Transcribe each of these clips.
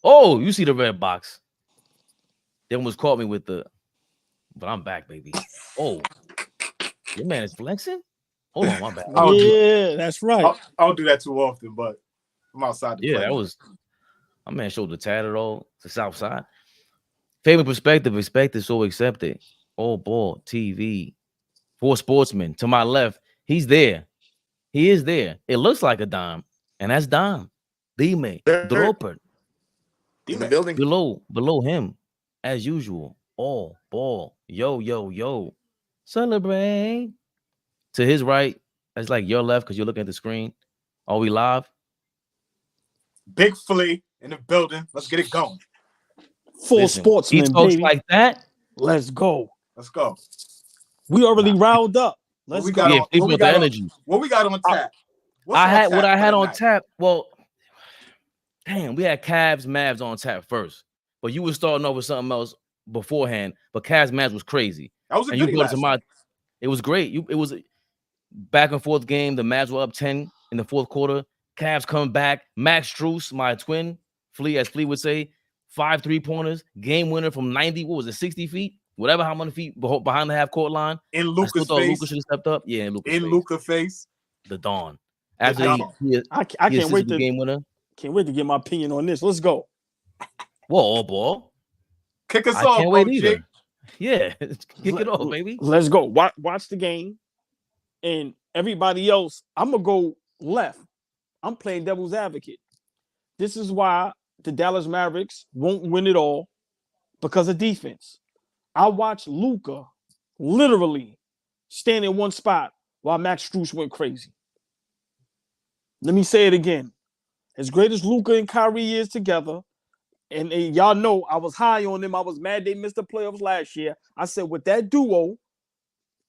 Oh, you see the red box. They almost caught me with the, but I'm back, baby. Oh, your man is flexing? Hold on, my bad. Yeah, that's right. I don't do that too often, but I'm outside the Yeah, that was, my man showed the tat at all. The South Side. Fabian perspective, expected, so accepted. AllBall TV. For Sportsmen. To my left, he's there. He is there. It looks like a dime. And that's Dime. Dime. Dropper. In the building. Below him, as usual. AllBall. Yo. Celebrate. To his right, that's like your left because you're looking at the screen. Are we live? Big Flea in the building. Let's get it going. Full Sportsmen, he talks baby. like that. Let's go. Let's go. We already riled up. Let's go. Yeah, people with the energy. What we got on tap? I had on tap. Well, damn, we had Cavs, Mavs on tap first, but you were starting off with something else beforehand. But Cavs, Mavs was crazy. That was a and you goodie brought it to last my. night. It was great. It was a back and forth game. The Mavs were up 10 in the fourth quarter. Cavs come back. Max Strus, my twin, Flea, as Flea would say, 5 3-pointers, game winner from 90. What was it, 60 feet? Whatever, how many feet behind the half court line. In Luka's face. Luka should have stepped up. Yeah, in Luka's face. The Dawn. After I can't wait to game winner. Can't wait to get my opinion on this. Let's go. Whoa, ball. Kick us off. Can't wait either. Yeah, kick it off, baby. Let's go. Watch the game. And everybody else, I'm going to go left. I'm playing devil's advocate. This is why the Dallas Mavericks won't win it all, because of defense. I watched Luka literally stand in one spot while Max Strus went crazy. Let me say it again. As great as Luka and Kyrie is together, and y'all know I was high on them. I was mad they missed the playoffs last year. I said, with that duo,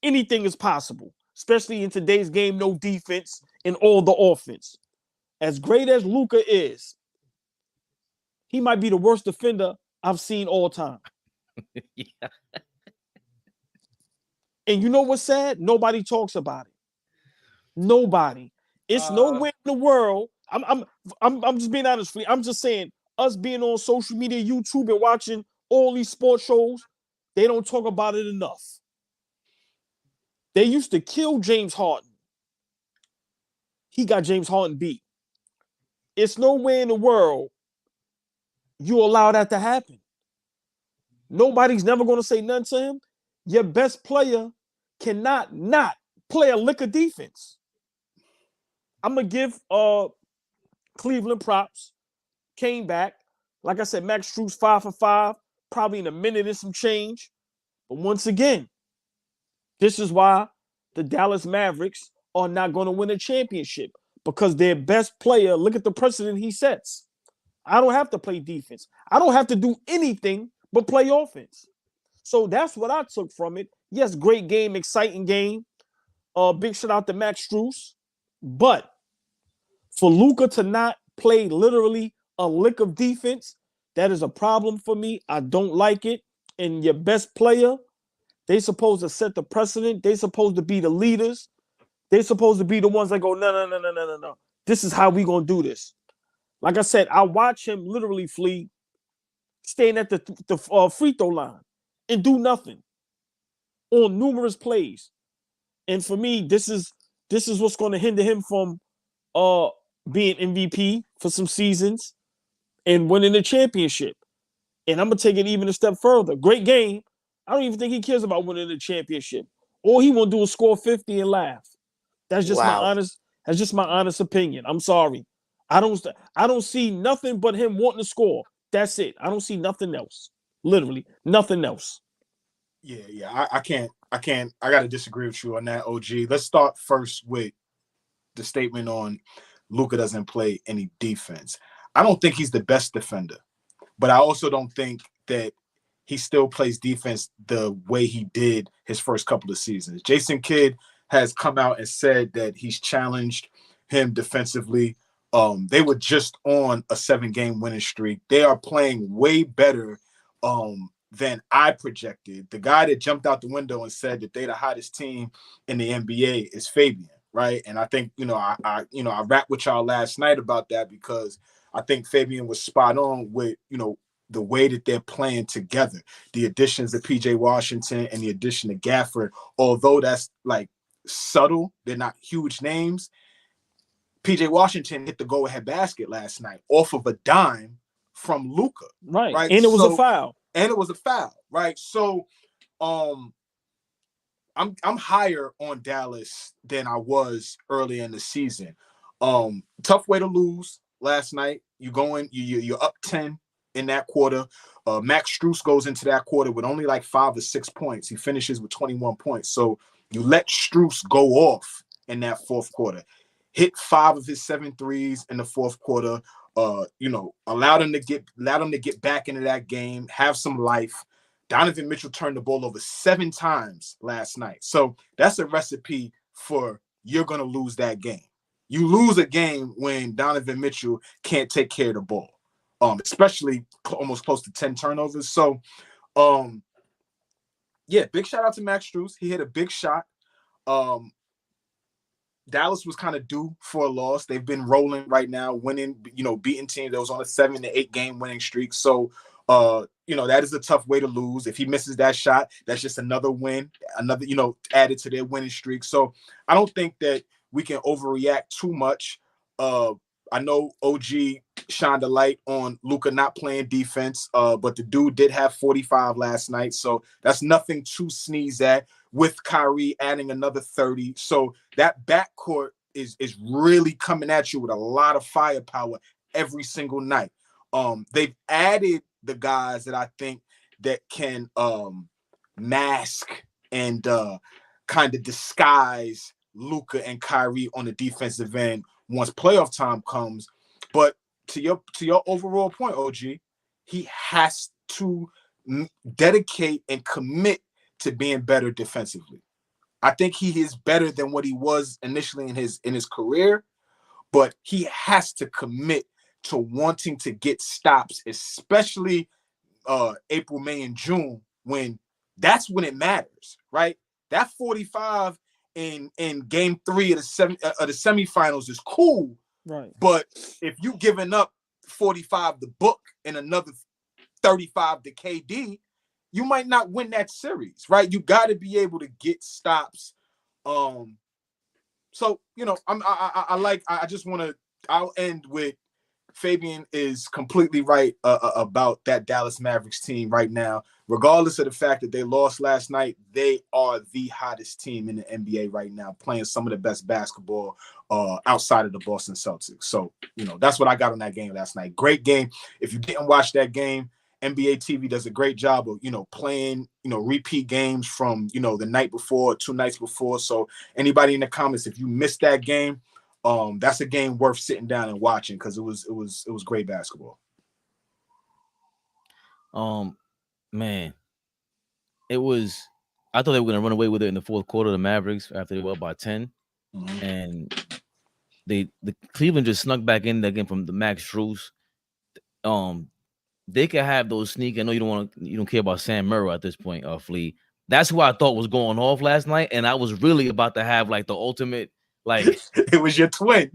anything is possible, especially in today's game, no defense and all the offense. As great as Luka is, he might be the worst defender I've seen all time. Yeah. And you know what's sad? Nobody talks about it. Nobody. It's nowhere in the world. I'm just being honest with you. I'm just saying, us being on social media, YouTube, and watching all these sports shows, they don't talk about it enough. They used to kill James Harden. He got James Harden beat. It's nowhere in the world you allow that to happen. Nobody's never going to say nothing to him. Your best player cannot not play a lick of defense. I'm going to give Cleveland props. Came back. Like I said, Max Strus 5 for 5, probably in a minute and some change. But once again, this is why the Dallas Mavericks are not going to win a championship, because their best player, look at the precedent he sets. I don't have to play defense. I don't have to do anything but play offense. So that's what I took from it. Yes, great game, exciting game. Big shout out to Max Strus. But for Luka to not play literally a lick of defense, that is a problem for me. I don't like it. And your best player, they supposed to set the precedent. They supposed to be the leaders. They supposed to be the ones that go, no. This is how we going to do this. Like I said, I watch him literally flee, staying at the free throw line and do nothing on numerous plays. And for me, this is what's going to hinder him from being MVP for some seasons and winning the championship. And I'm going to take it even a step further. Great game. I don't even think he cares about winning the championship. All he want to do is score 50 and laugh. That's just my honest opinion. I'm sorry. I don't see nothing but him wanting to score. That's it. I don't see nothing else. Literally nothing else. Yeah. I got to disagree with you on that, OG. Let's start first with the statement on Luka doesn't play any defense. I don't think he's the best defender, but I also don't think that he still plays defense the way he did his first couple of seasons. Jason Kidd has come out and said that he's challenged him defensively. They were just on a 7-game winning streak. They are playing way better than I projected. The guy that jumped out the window and said that they're the hottest team in the NBA is Fabian, right? And I think, I rapped with y'all last night about that because I think Fabian was spot on with, the way that they're playing together. The additions of PJ Washington and the addition of Gafford, although that's like subtle, they're not huge names. PJ Washington hit the go-ahead basket last night off of a dime from Luka. Right. Right. And it was a foul. Right. So I'm higher on Dallas than I was early in the season. Tough way to lose last night. You're up 10 in that quarter. Max Strus goes into that quarter with only like 5 or 6 points. He finishes with 21 points. So you let Strus go off in that fourth quarter. Hit 5 of his 7 threes in the fourth quarter. Allow them to get back into that game, have some life. Donovan Mitchell turned the ball over 7 times last night. So that's a recipe for you're going to lose that game. You lose a game when Donovan Mitchell can't take care of the ball, especially almost close to 10 turnovers. So, big shout out to Max Strus. He hit a big shot. Dallas was kind of due for a loss. They've been rolling right now, winning, beating teams that was on a 7 to 8 game winning streak. So, that is a tough way to lose. If he misses that shot, that's just another win, added to their winning streak. So I don't think that we can overreact too much. I know OG shined a light on Luka not playing defense, but the dude did have 45 last night. So that's nothing to sneeze at, with Kyrie adding another 30. So that backcourt is really coming at you with a lot of firepower every single night. They've added the guys that I think that can mask and kind of disguise Luka and Kyrie on the defensive end once playoff time comes. But to your overall point, OG, he has to dedicate and commit to being better defensively. I think he is better than what he was initially in his career, but he has to commit to wanting to get stops, especially April, May, and June, when that's when it matters, right? That 45 in game 3 of the semifinals is cool, right? But if you giving up 45 to Book and another 35 to KD, you might not win that series, right? You got to be able to get stops. So I'll end with Fabian is completely right about that Dallas Mavericks team right now. Regardless of the fact that they lost last night, they are the hottest team in the NBA right now, playing some of the best basketball outside of the Boston Celtics. So, that's what I got on that game last night. Great game. If you didn't watch that game, NBA TV does a great job of, playing, repeat games from, the night before, 2 nights before. So anybody in the comments, if you missed that game, that's a game worth sitting down and watching because it was great basketball. Man, I thought they were gonna run away with it in the fourth quarter of the Mavericks after they were up by 10. Mm-hmm. And the Cleveland just snuck back in that game from the Max Strus. They could have those sneak. I know you don't care about Sam Merrill at this point, Flea. That's who I thought was going off last night, and I was really about to have like the ultimate, like it was your twin.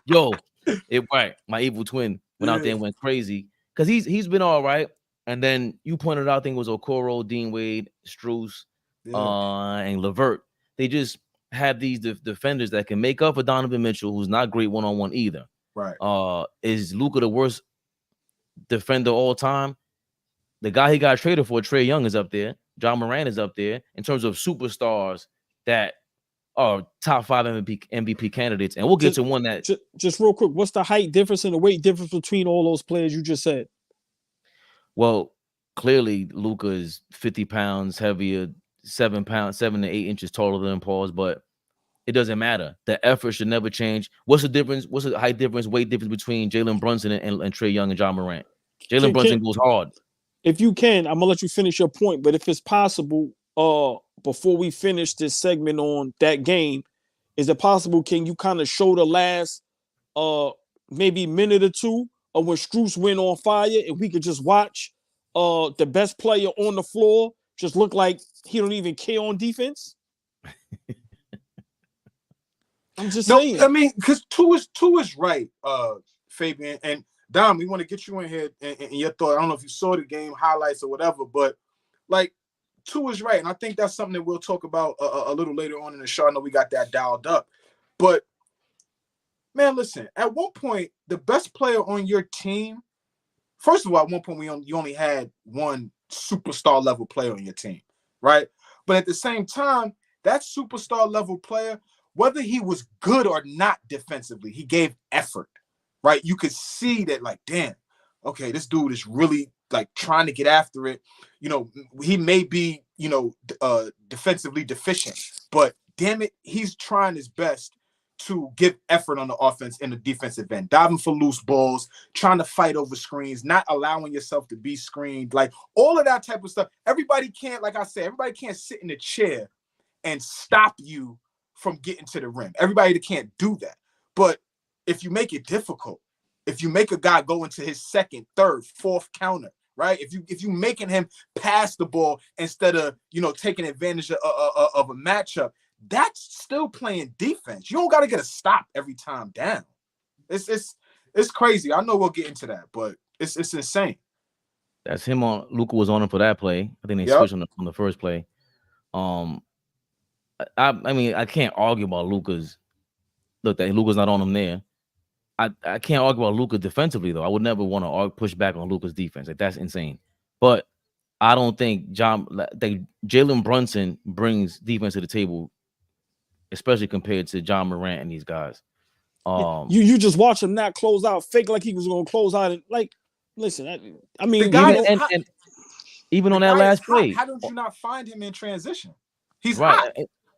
My evil twin went out there and went crazy because he's been all right. And then you pointed out, I think it was Okoro, Dean Wade, Strus, and LeVert. They just have these defenders that can make up for Donovan Mitchell, who's not great one-on-one either. Right. Is Luka the worst defender all time? The guy he got traded for, Trae Young, is up there. John Moran is up there in terms of superstars that are top 5 MVP candidates. And we'll get to one that just real quick. What's the height difference and the weight difference between all those players you just said? Well, clearly Luka is 50 pounds heavier, 7 to 8 inches taller than Paul's, but it doesn't matter. The effort should never change. What's the difference? What's the height difference, weight difference between Jalen Brunson and Trae Young and John Morant? Jalen Brunson goes hard. If you can, I'm gonna let you finish your point, but if it's possible, before we finish this segment on that game, is it possible? Can you kind of show the last maybe minute or two of when Strus went on fire, and we could just watch the best player on the floor just look like he don't even care on defense? I'm just saying. I mean, because two is right, Fabian, and Dom, we want to get you in here and your thought. I don't know if you saw the game highlights or whatever, but like, two is right, and I think that's something that we'll talk about a little later on in the show. I know we got that dialed up, but man, listen. At one point, the best player on your team. First of all, at one point, you only had one superstar level player on your team, right? But at the same time, that superstar level player, whether he was good or not defensively, he gave effort, right? You could see that, like, damn, okay, this dude is really like trying to get after it. You know, he may be, defensively deficient, but damn it, he's trying his best to give effort on the offense and the defensive end, diving for loose balls, trying to fight over screens, not allowing yourself to be screened, like all of that type of stuff. Everybody can't, like I said, everybody can't sit in a chair and stop you from getting to the rim. Everybody can't do that. But if you make it difficult, if you make a guy go into his second, third, fourth counter, right? If you making him pass the ball instead of, taking advantage of a matchup, that's still playing defense. You don't got to get a stop every time down. It's crazy. I know we'll get into that, but it's insane. That's him on. Luka was on him for that play. I think they switched on the first play. I mean, I can't argue about Luka's. Look, that Luka's not on him there. I can't argue about Luka defensively though. I would never want to push back on Luka's defense. Like, that's insane. But I don't think Jalen Brunson brings defense to the table, especially compared to John Morant and these guys. You just watch him not close out, fake like he was going to close out, and like, listen. I mean, the guy and even on that last play, how don't you not find him in transition? He's right. hot.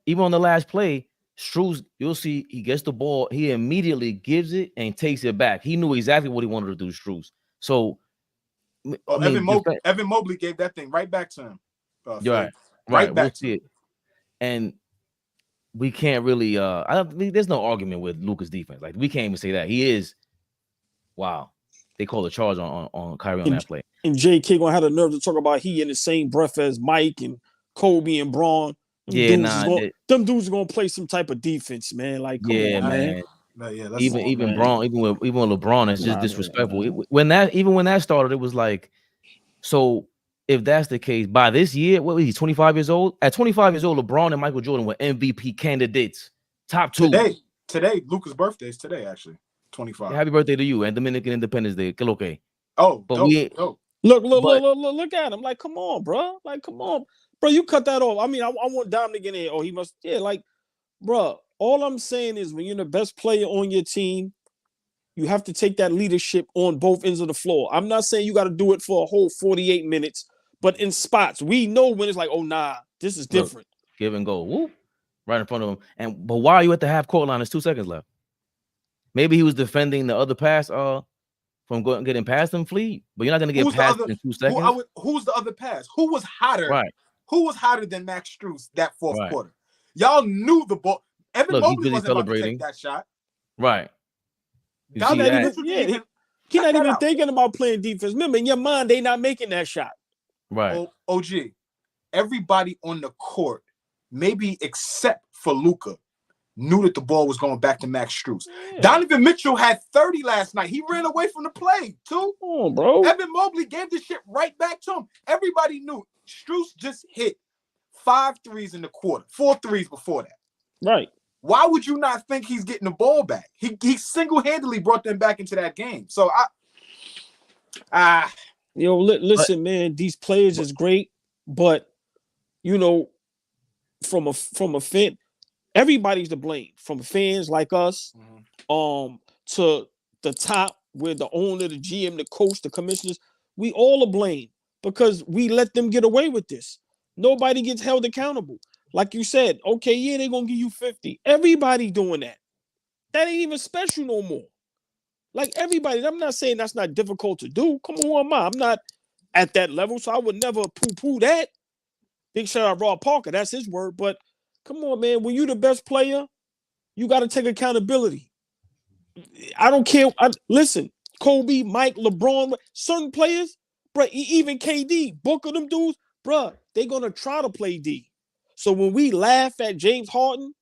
Even on the last play, Strus, you'll see he gets the ball, he immediately gives it and takes it back. He knew exactly what he wanted to do, Strus. So, Evan Mobley gave that thing right back to him. Right. Back to him. And we can't really. There's no argument with Luka's defense. Like, we can't even say that he is. Wow, they called a charge on Kyrie on that play. And J.K. gonna have the nerve to talk about he in the same breath as Mike and Kobe and Braun. Them dudes are gonna play some type of defense, man. Like, come on, man. Even with LeBron, it's just disrespectful. When that started, it was like, so if that's the case, by this year, what was he, 25 years old? At 25 years old, LeBron and Michael Jordan were MVP candidates, top two. Today, Luka's birthday is today, actually, 25. Yeah, happy birthday to you and Dominican Independence Day. Okay. Oh, but look at him. Like, come on, bro. Like, come on. Bro, you cut that off. I mean, I want Dom to get in. Oh, he must. Yeah, like, bro, all I'm saying is when you're the best player on your team, you have to take that leadership on both ends of the floor. I'm not saying you got to do it for a whole 48 minutes, but in spots. We know when it's like, oh, nah, this is different. Look, give and go. Whoop, right in front of him. But why are you at the half court line? There's 2 seconds left. Maybe he was defending the other pass from getting past him, Flea, but you're not going to get past in 2 seconds. Who's the other pass? Who was hotter? Right. Who was hotter than Max Strus that fourth quarter? Y'all knew the ball. Evan Mobley wasn't about to take that shot. Right. He's not even thinking about playing defense. Remember, in your mind, they not making that shot. Right. OG, everybody on the court, maybe except for Luka, knew that the ball was going back to Max Strus. Yeah. Donovan Mitchell had 30 last night. He ran away from the play, too. Oh, bro. Evan Mobley gave the shit right back to him. Everybody knew. Strus just hit 5 threes in the quarter, 4 threes before that. Right. Why would you not think he's getting the ball back? He single-handedly brought them back into that game. So listen, man, these players is great, but from a fan, everybody's to blame. From fans like us, to the top, where the owner, the GM, the coach, the commissioners, we all are blamed because we let them get away with this. Nobody gets held accountable. Like you said, okay, yeah, they're going to give you 50. Everybody doing that. That ain't even special no more. Like, everybody, I'm not saying that's not difficult to do. Come on, who am I? I'm not at that level, so I would never poo-poo that. Big shout out Rob Parker, that's his word. But come on, man, when you're the best player, you got to take accountability. I don't care. Listen, Kobe, Mike, LeBron, certain players, bro, even KD, book of them dudes, bro, they going to try to play D. So when we laugh at James Harden,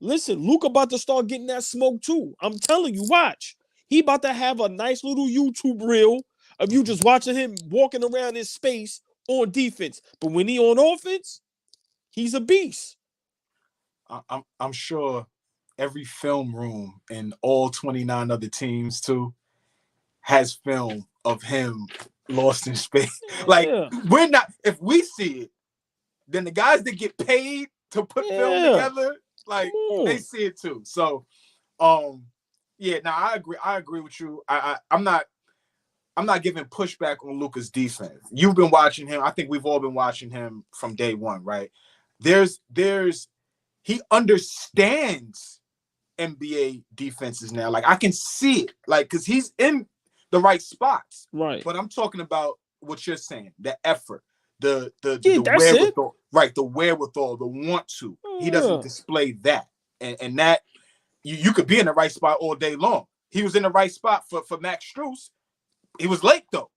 listen, Luka about to start getting that smoke too. I'm telling you, watch. He about to have a nice little YouTube reel of you just watching him walking around in space on defense. But when he on offense, he's a beast. I'm sure every film room in all 29 other teams too has film of him lost in space. Like we're not. If we see it, then the guys that get paid to put film together, like they see it too. So, yeah. Now I agree. I agree with you. I'm not giving pushback on Luka's defense. You've been watching him. I think we've all been watching him from day one, right? He understands NBA defenses now. Like I can see it, like because he's in the right spots. Right. But I'm talking about what you're saying, the effort, the that's wherewithal, right? The wherewithal, the want to. He doesn't display that. And that you could be in the right spot all day long. He was in the right spot for Max Strus. He was late though.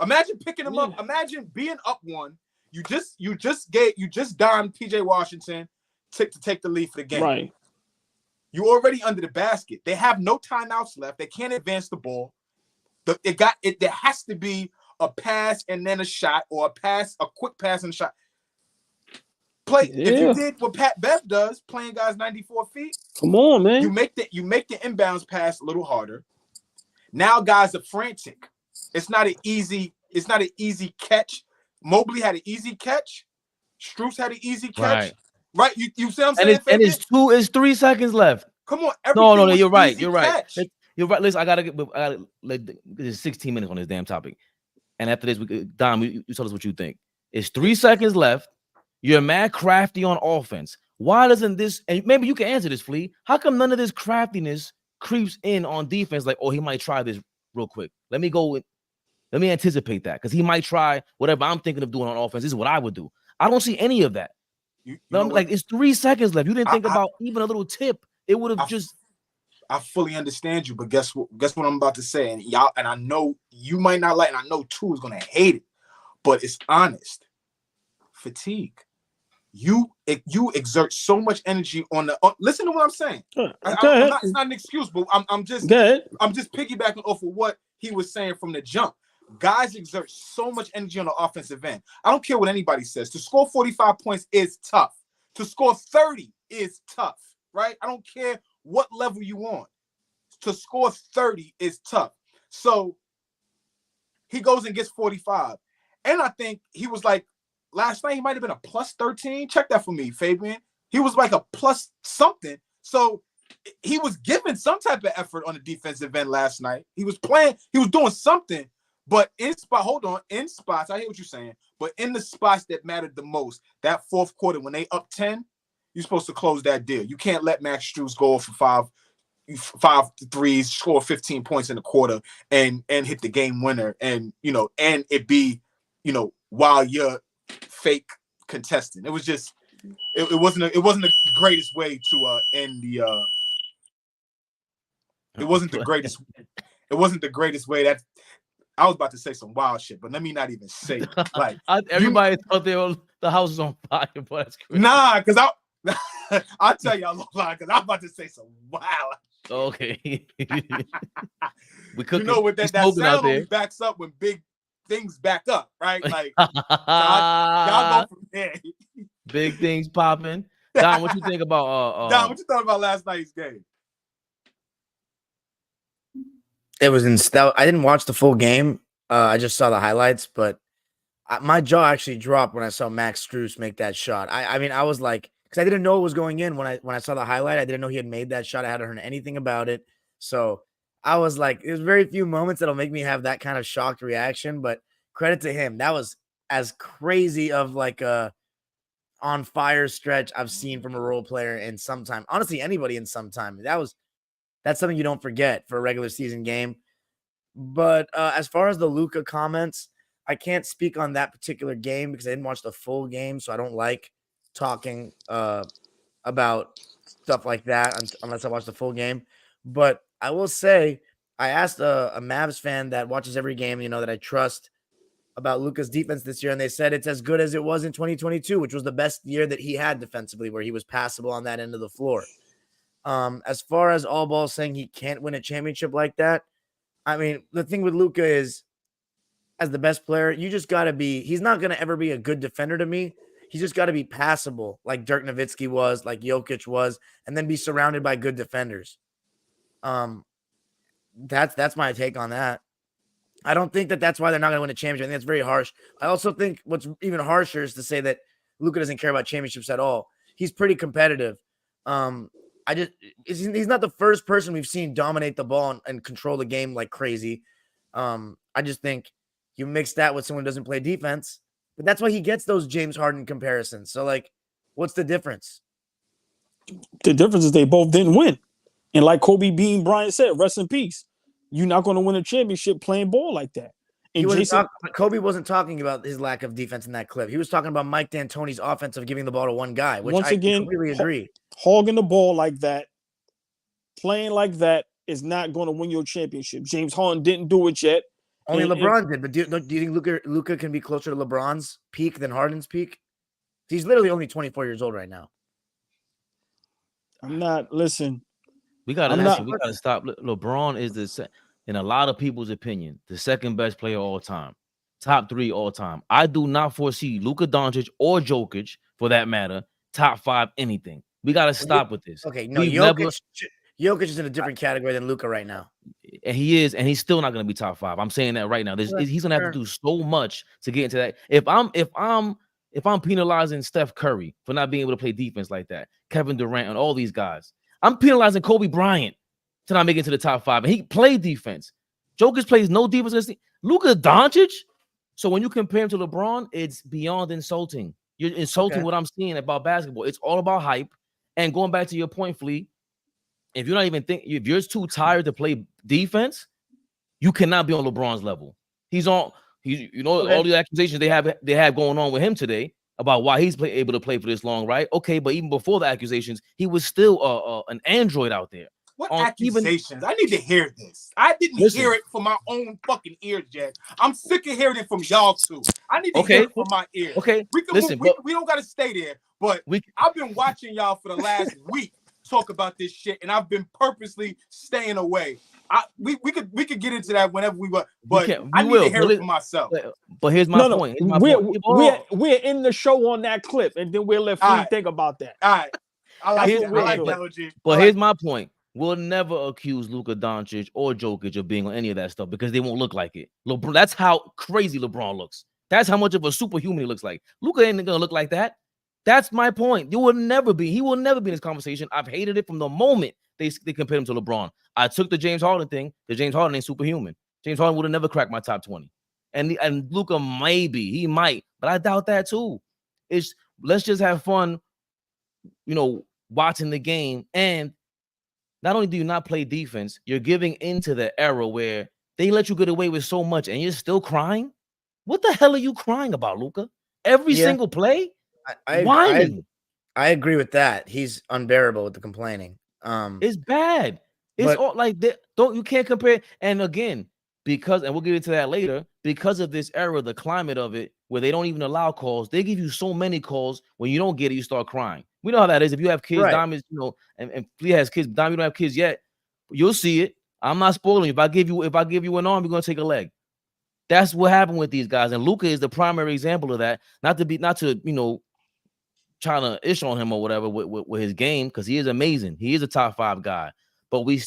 Imagine picking him up. Imagine being up one. You just dimed PJ Washington to take the lead for the game. Right. You already under the basket. They have no timeouts left. They can't advance the ball. There has to be a pass and then a shot, or a quick pass and a shot. If you did what Pat Bev does, playing guys 94 feet. Come on, man. You make the inbounds pass a little harder. Now guys are frantic. It's not an easy catch. Mobley had an easy catch. Strus had an easy catch. Right? You see what I'm saying? And it's 3 seconds left. Come on. No, you're right. You're right. You're right. Listen, I gotta there's 16 minutes on this damn topic. And after this, Dom, you tell us what you think. It's 3 seconds left. You're mad crafty on offense. Why doesn't this, and maybe you can answer this, Flea, how come none of this craftiness creeps in on defense? Like, oh, he might try this real quick. Let me anticipate that, because he might try whatever I'm thinking of doing on offense. This is what I would do. I don't see any of that. It's 3 seconds left. You didn't think about even a little tip. It would have just. I fully understand you, but guess what I'm about to say, and y'all, and I know you might not like, and I know Tu is gonna hate it, but it's honest. Fatigue. You exert so much energy on the. Listen to what I'm saying. It's not an excuse, but I'm just piggybacking off of what he was saying from the jump. Guys exert so much energy on the offensive end. I don't care what anybody says. To score 45 points is tough. To score 30 is tough, right? I don't care what level you on. To score 30 is tough. So he goes and gets 45. And I think he was like, last night he might have been a plus 13. Check that for me, Fabian. He was like a plus something. So he was giving some type of effort on the defensive end last night. He was playing, he was doing something. But in spots, I hear what you're saying, but in the spots that mattered the most, that fourth quarter, when they up 10, you're supposed to close that deal. You can't let Max Strus go for five threes, score 15 points in the quarter, and hit the game winner, and and it be, while you're fake contesting. It was just, it wasn't the greatest way to end the. It wasn't the greatest. It wasn't the greatest way. That I was about to say some wild shit, but let me not even say it. Like everybody thought the house was on fire, but that's crazy. Nah, because I'll tell y'all a lie, because I'm about to say some wild. Okay. What that sound only backs up when big things back up, right? Like y'all go from there. Big things popping. Don, what you think about Don, what you thought about last night's game? It was I didn't watch the full game. I just saw the highlights, but my jaw actually dropped when I saw Max Strus make that shot. I mean, I was like, because I didn't know it was going in when I saw the highlight. I didn't know he had made that shot. I hadn't heard anything about it. So I was like, there's very few moments that'll make me have that kind of shocked reaction, but credit to him. That was as crazy of like a on fire stretch I've seen from a role player in some time. Honestly, anybody in some time. That's something you don't forget for a regular season game. But as far as the Luka comments, I can't speak on that particular game because I didn't watch the full game, so I don't like talking about stuff like that unless I watch the full game. But I will say, I asked a Mavs fan that watches every game, that I trust, about Luka's defense this year, and they said it's as good as it was in 2022, which was the best year that he had defensively, where he was passable on that end of the floor. As far as AllBall saying he can't win a championship like that, I mean, the thing with Luka is, as the best player, you just got to be. He's not going to ever be a good defender to me. He's just got to be passable, like Dirk Nowitzki was, like Jokic was, and then be surrounded by good defenders. That's my take on that. I don't think that that's why they're not going to win a championship. I think that's very harsh. I also think what's even harsher is to say that Luka doesn't care about championships at all. He's pretty competitive. He's not the first person we've seen dominate the ball and control the game like crazy. I just think you mix that with someone who doesn't play defense, but that's why he gets those James Harden comparisons. So, like, what's the difference? The difference is they both didn't win. And like Kobe Bean Bryant said, rest in peace. You're not going to win a championship playing ball like that. And Kobe wasn't talking about his lack of defense in that clip. He was talking about Mike D'Antoni's offense of giving the ball to one guy, which I completely agree. Hogging the ball like that, playing like that is not going to win your championship. James Harden didn't do it yet. Only LeBron did, but do you think Luka can be closer to LeBron's peak than Harden's peak? He's literally only 24 years old right now. I'm not. Listen, we gotta stop. LeBron is in a lot of people's opinion, the second best player all time, top 3 all time. I do not foresee Luka Doncic or Jokic, for that matter, top 5 anything. We gotta stop with this. Okay, no, Jokic is in a different category than Luka right now. And he is, and he's still not going to be top 5. I'm saying that right now. He's going to have to do so much to get into that. If I'm penalizing Steph Curry for not being able to play defense like that, Kevin Durant and all these guys, I'm penalizing Kobe Bryant to not make it to the top 5. And he played defense. Jokic plays no defense against Luka Doncic. So when you compare him to LeBron, it's beyond insulting. You're insulting what I'm seeing about basketball. It's all about hype. And going back to your point, Flea, if you're not even if you're too tired to play defense, you cannot be on LeBron's level. All the accusations they have going on with him today about why he's able to play for this long, right? Okay, but even before the accusations, he was still an android out there. What accusations? I need to hear this. I didn't hear it from my own fucking ears, Jack. I'm sick of hearing it from y'all too. I need to hear it from my ears. Okay, we don't got to stay there, but I've been watching y'all for the last week talk about this shit, and I've been purposely staying away. We could get into that whenever we want, but I need to hear it for myself. But here's my point. We're in the show on that clip, and then we'll let Flea think about that. All right. I like that. But here's my point. We'll never accuse Luka Doncic or Jokic of being on any of that stuff because they won't look like it. LeBron, that's how crazy LeBron looks. That's how much of a superhuman he looks like. Luka ain't gonna look like that. That's my point. He will never be in this conversation. I've hated it from the moment they compared him to LeBron. I took the James Harden thing because James Harden ain't superhuman. James Harden would have never cracked my top 20. And Luka he might, but I doubt that too. Let's just have fun, watching the game. And not only do you not play defense, you're giving into the era where they let you get away with so much and you're still crying. What the hell are you crying about, Luka? Every single play? I agree with that. He's unbearable with the complaining. It's bad. It's all like that. You can't compare. And again, and we'll get into that later, because of this era, the climate of it, where they don't even allow calls, they give you so many calls. When you don't get it, you start crying. We know how that is. If you have kids, Diamond, and Flea has kids, Diamond, you don't have kids yet, you'll see it. I'm not spoiling you. If I give you an arm, you're gonna take a leg. That's what happened with these guys. And Luka is the primary example of that. Not to trying to ish on him or whatever with his game, because he is amazing. He is a top 5 guy. But we're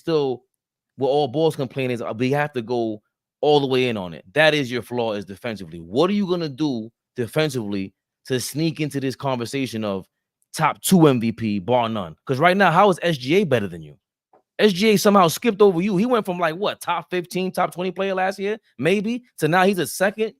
all balls complaining is we have to go all the way in on it. That is your flaw, is defensively. What are you gonna do defensively to sneak into this conversation of top 2 MVP, bar none? Because right now, how is SGA better than you? SGA somehow skipped over you. He went from top 15, top 20 player last year, maybe, to now he's a second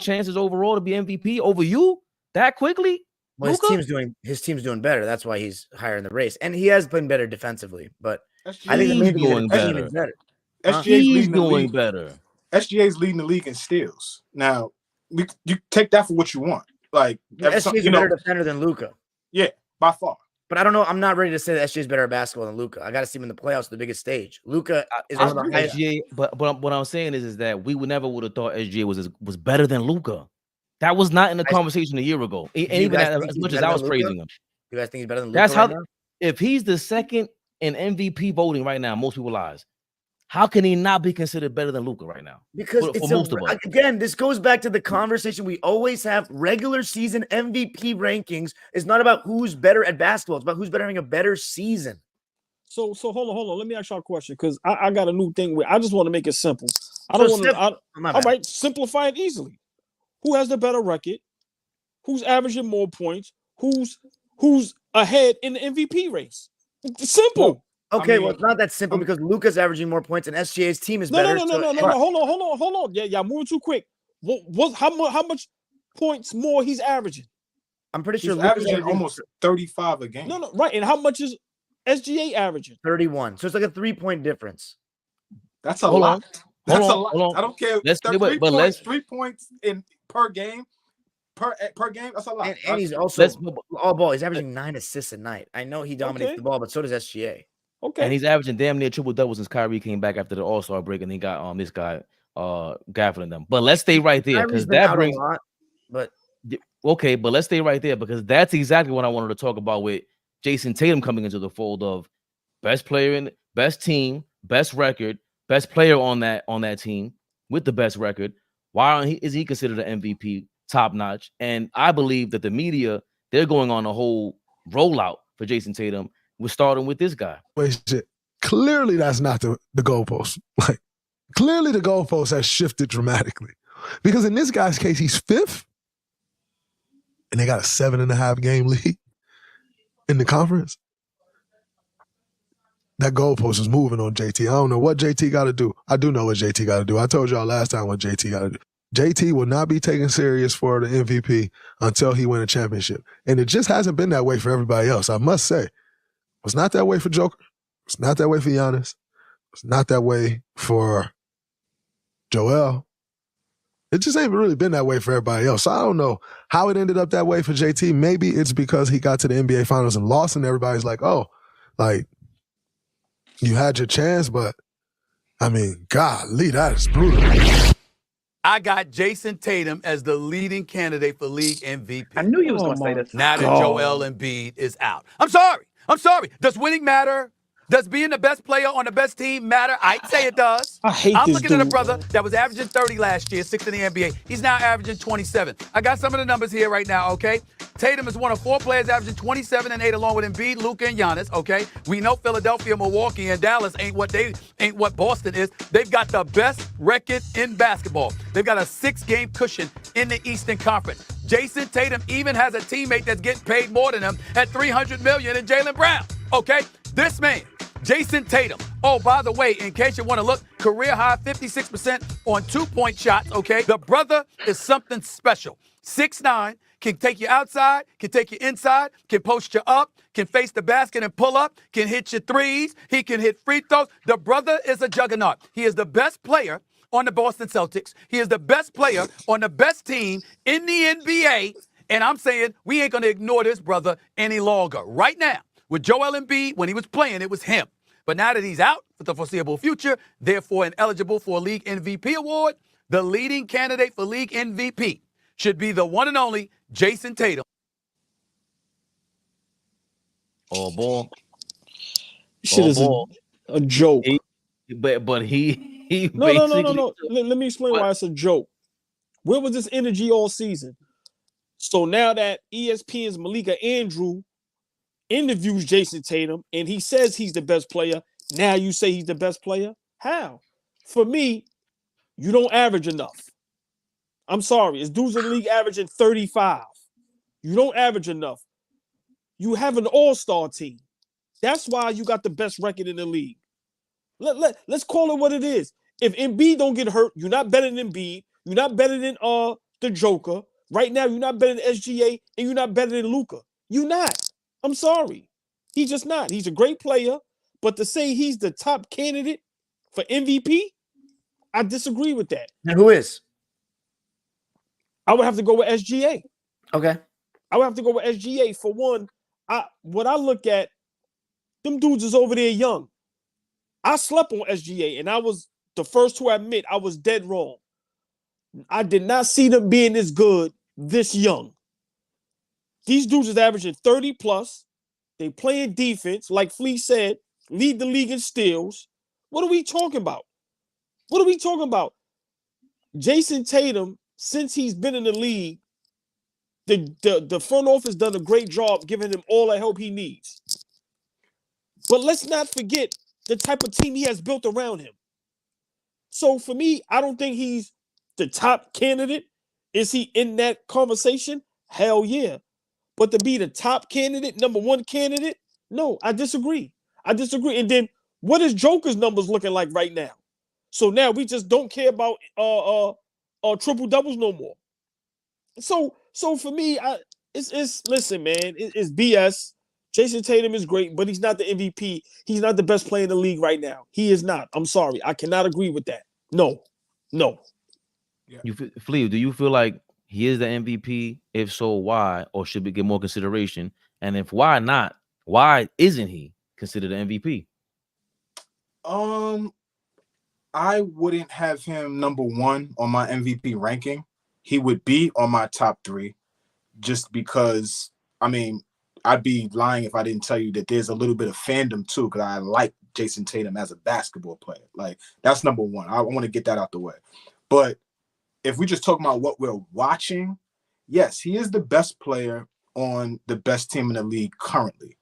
chances overall to be MVP over you that quickly. Well, his team's doing better. That's why he's higher in the race, and he has been better defensively. But I think he's doing better. He's doing better. SGA's leading the league in steals. Now, you take that for what you want. Like SGA's a better defender than Luka. Yeah, by far. But I don't know. I'm not ready to say that SGA is better at basketball than Luka. I got to see him in the playoffs, the biggest stage. Luka is one of the highest. SGA, but what I'm saying is that we never would have thought SGA was better than Luka. That was not in the conversation a year ago. And even as much as I was praising him. You guys think he's better than Luka? That's how. If he's the second in MVP voting right now, most people lies. How can he not be considered better than Luka right now? Because For it's most of us. again, this goes back to the conversation we always have. Regular season MVP rankings is not about who's better at basketball. It's about who's better having a better season. So hold on. Let me ask y'all a question because I got a new thing where I just want to make it simple. I don't want to. All right, simplify it easily. Who has the better record? Who's averaging more points? Who's ahead in the MVP race? It's simple. Okay, well, it's not that simple because Luka's averaging more points and SGA's team is better. No. Hold on. Yeah, y'all moving too quick. How much points more he's averaging? I'm pretty sure He's Luka's averaging almost 35 a game. No, right. And how much is SGA averaging? 31. So it's like a 3-point difference. That's a lot. That's a lot. Hold on. I don't care. Let's 3 points in per game. Per game, that's a lot. And he's also all ball. He's averaging 9 assists a night. I know he dominates the ball, but so does SGA. Okay. And he's averaging damn near triple doubles since Kyrie came back after the All-Star break, and he got this guy gaffling them. But let's stay right there because that brings. But okay, but let's stay right there because that's exactly what I wanted to talk about with Jayson Tatum coming into the fold of best player in best team, best record, best player on that team with the best record. Why is he considered an MVP top notch? And I believe that the media, they're going on a whole rollout for Jayson Tatum. We're starting with this guy. Clearly, that's not the goalpost. Like, clearly, the goalpost has shifted dramatically. Because in this guy's case, he's 5th, and they got a 7.5 game lead in the conference. That goalpost is moving on JT. I don't know what JT got to do. I do know what JT got to do. I told y'all last time what JT got to do. JT will not be taken serious for the MVP until he wins a championship. And it just hasn't been that way for everybody else, I must say. It's not that way for Joker. It's not that way for Giannis. It's not that way for Joel. It just ain't really been that way for everybody else. So I don't know how it ended up that way for JT. Maybe it's because he got to the NBA Finals and lost, and everybody's like, oh, like, you had your chance, but, I mean, golly, that is brutal. I got Jayson Tatum as the leading candidate for league MVP. I knew you was going to say this. Now that Joel Embiid is out. I'm sorry. Does winning matter? Does being the best player on the best team matter? I'd say it does. I'm looking at a brother that was averaging 30 last year, 6th in the NBA. He's now averaging 27. I got some of the numbers here right now, okay? Tatum is one of 4 players averaging 27 and 8 along with Embiid, Luka, and Giannis, okay? We know Philadelphia, Milwaukee, and Dallas ain't what Boston is. They've got the best record in basketball. They've got a 6-game cushion in the Eastern Conference. Jayson Tatum even has a teammate that's getting paid more than him at $300 million in Jaylen Brown, okay? This man, Jayson Tatum. Oh, by the way, in case you want to look, career high 56% on 2-point shots, okay? The brother is something special. 6'9", can take you outside, can take you inside, can post you up, can face the basket and pull up, can hit your threes, he can hit free throws. The brother is a juggernaut. He is the best player on the Boston Celtics. He is the best player on the best team in the NBA. And I'm saying we ain't going to ignore this brother any longer. Right now, with Joel Embiid, when he was playing, it was him. But now that he's out for the foreseeable future, therefore ineligible for a league MVP award, the leading candidate for league MVP should be the one and only Jayson Tatum. Oh, boy. Shit is a joke. But he No. Let me explain why it's a joke. Where was this energy all season? So now that ESPN's Malika Andrew interviews Jayson Tatum and he says he's the best player, now you say he's the best player? How? For me, you don't average enough. I'm sorry. It's dudes in the league averaging 35. You don't average enough. You have an all-star team. That's why you got the best record in the league. Let's call it what it is. If Embiid don't get hurt, you're not better than Embiid. You're not better than the Joker. Right now, you're not better than SGA, and you're not better than Luka. You're not. I'm sorry. He's just not. He's a great player, but to say he's the top candidate for MVP, I disagree with that. And who is? I would have to go with SGA. Okay. I would have to go with SGA. For one, what I look at, them dudes is over there young. I slept on SGA, and I was the first to admit I was dead wrong. I did not see them being this good this young. These dudes is averaging 30 plus. They playing defense, like Flea said, lead the league in steals. What are we talking about? What are we talking about? Jayson Tatum, since he's been in the league, the front office done a great job giving him all the help he needs. But let's not forget the type of team he has built around him. So for me, I don't think he's the top candidate. Is he in that conversation? Hell yeah. But to be the top candidate, number one candidate, no, I disagree. And then what is Joker's numbers looking like right now? So now we just don't care about triple doubles no more. So for me, it's listen, man, it's BS. Jayson Tatum is great, but he's not the MVP. He's not the best player in the league right now. He is not. I'm sorry. I cannot agree with that. No. Yeah. Flea, do you feel like he is the MVP? If so, why? Or should we get more consideration? And if why not, why isn't he considered an MVP? I wouldn't have him number one on my MVP ranking. He would be on my top 3 just because, I mean, I'd be lying if I didn't tell you that there's a little bit of fandom too, because I like Jayson Tatum as a basketball player. Like, that's number one. I want to get that out the way. But if we just talk about what we're watching, yes, he is the best player on the best team in the league currently.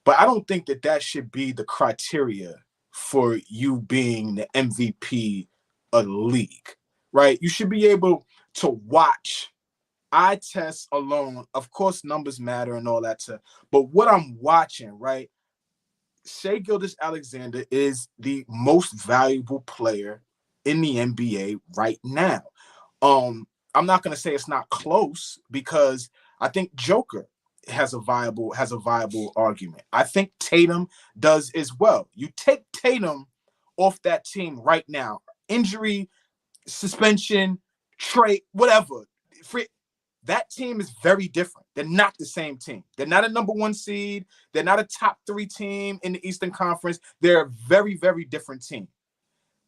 But I don't think that should be the criteria for you being the MVP of the league, right? You should be able to watch. Eye test alone, of course, numbers matter and all that stuff. But what I'm watching, right? Shai Gilgeous-Alexander is the most valuable player in the NBA right now. I'm not going to say it's not close because I think Joker has a viable argument. I think Tatum does as well. You take Tatum off that team right now, injury, suspension, trade, whatever. That team is very different. They're not the same team. They're not a number 1 seed. They're not a top 3 team in the Eastern Conference. They're a very, very different team.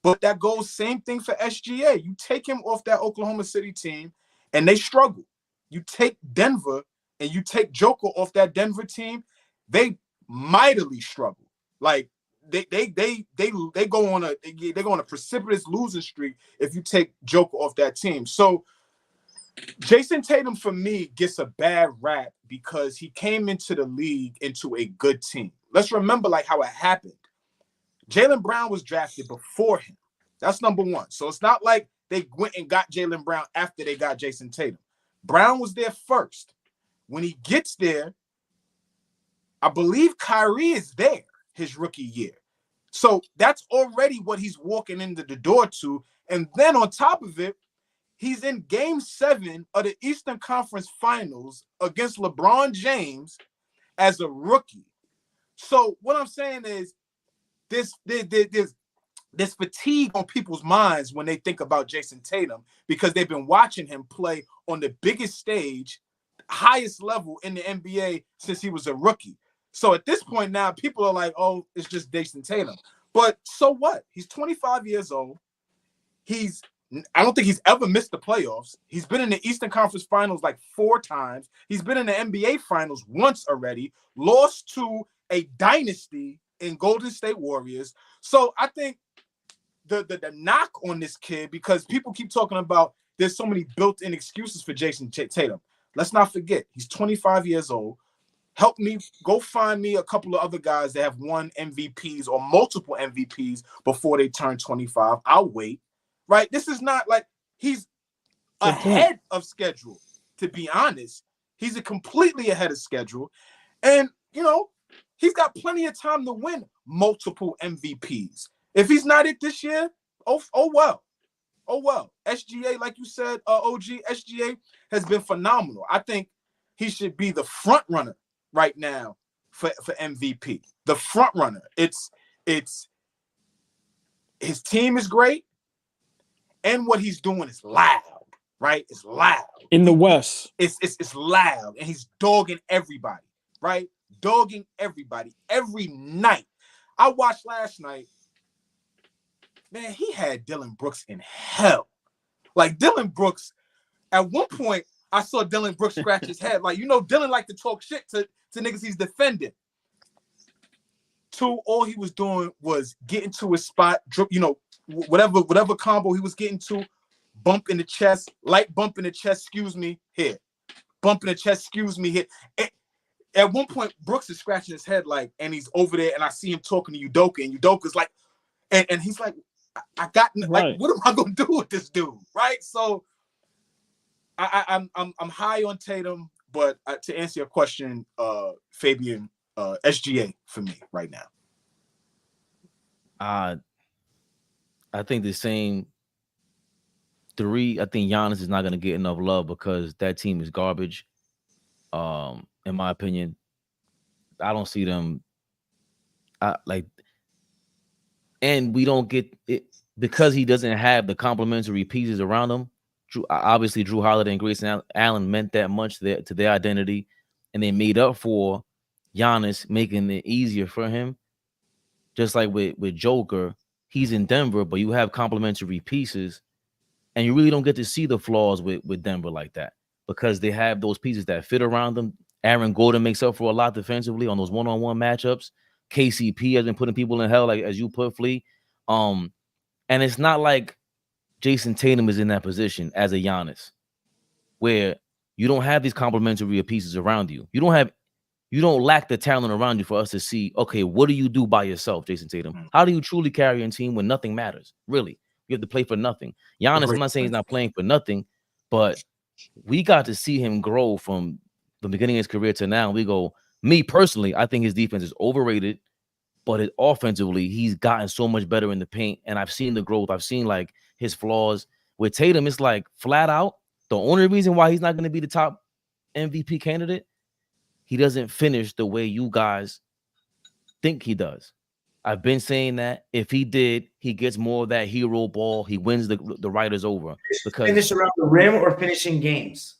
But that goes same thing for SGA. You take him off that Oklahoma City team, and they struggle. You take Denver and you take Joker off that Denver team, they mightily struggle. Like they go on a precipitous losing streak if you take Joker off that team. So Jayson Tatum, for me, gets a bad rap because he came into the league into a good team. Let's remember like how it happened. Jaylen Brown was drafted before him. That's number one. So it's not like they went and got Jaylen Brown after they got Jayson Tatum. Brown was there first. When he gets there, I believe Kyrie is there his rookie year. So that's already what he's walking into the door to. And then on top of it, he's in Game 7 of the Eastern Conference Finals against LeBron James as a rookie. So what I'm saying is there's fatigue on people's minds when they think about Jayson Tatum because they've been watching him play on the biggest stage, highest level in the NBA since he was a rookie. So at this point now, people are like, oh, it's just Jayson Tatum. But so what? He's 25 years old. I don't think he's ever missed the playoffs. He's been in the Eastern Conference Finals like 4 times. He's been in the NBA Finals once already, lost to a dynasty in Golden State Warriors. So I think the knock on this kid, because people keep talking about there's so many built-in excuses for Jayson Tatum. Let's not forget, he's 25 years old. Help me, go find me a couple of other guys that have won MVPs or multiple MVPs before they turn 25. I'll wait. Right? This is not like he's ahead of schedule, to be honest. He's completely ahead of schedule. And, he's got plenty of time to win multiple MVPs. If he's not it this year, oh well. Oh, well. SGA, like you said, OG, SGA has been phenomenal. I think he should be the front runner right now for MVP. The front runner. It's his team is great. And what he's doing is loud, right? It's loud. In the West. It's loud. And he's dogging everybody, right? Dogging everybody every night. I watched last night. Man, he had Dylan Brooks in hell. Like Dylan Brooks, at one point, I saw Dylan Brooks scratch his head. Like, Dylan like to talk shit to niggas he's defending. 2, all he was doing was getting to his spot, whatever combo he was getting to, bump in the chest, light bump in the chest, excuse me, here. Bump in the chest, excuse me, here. At one point, Brooks is scratching his head and he's over there, and I see him talking to Udoka, and Udoka's like, and he's like, I got Right. what am I gonna do with this dude? Right. So I'm high on Tatum, but to answer your question, Fabian, SGA for me right now. I think the same 3. I think Giannis is not going to get enough love because that team is garbage. In my opinion, I don't see them. And we don't get it because he doesn't have the complementary pieces around him. Obviously, Drew Holiday and Grayson Allen meant that much to their identity, and they made up for Giannis, making it easier for him. Just like with Joker, he's in Denver, but you have complementary pieces, and you really don't get to see the flaws with Denver like that because they have those pieces that fit around them. Aaron Gordon makes up for a lot defensively on those one-on-one matchups. KCP has been putting people in hell, like as you put, Flea. And it's not like Jayson Tatum is in that position as a Giannis, where you don't have these complementary pieces around you. You don't lack the talent around you for us to see, okay, what do you do by yourself, Jayson Tatum? How do you truly carry a team when nothing matters? Really, you have to play for nothing. Giannis, I'm not saying he's not playing for nothing, but we got to see him grow from the beginning of his career to now. We go, me personally, I think his defense is overrated, but offensively, he's gotten so much better in the paint, and I've seen the growth. I've seen his flaws. With Tatum, it's flat out, the only reason why he's not going to be the top MVP candidate, he doesn't finish the way you guys think he does. I've been saying that if he did, he gets more of that hero ball. He wins the writers over. Because finish around the rim or finishing games?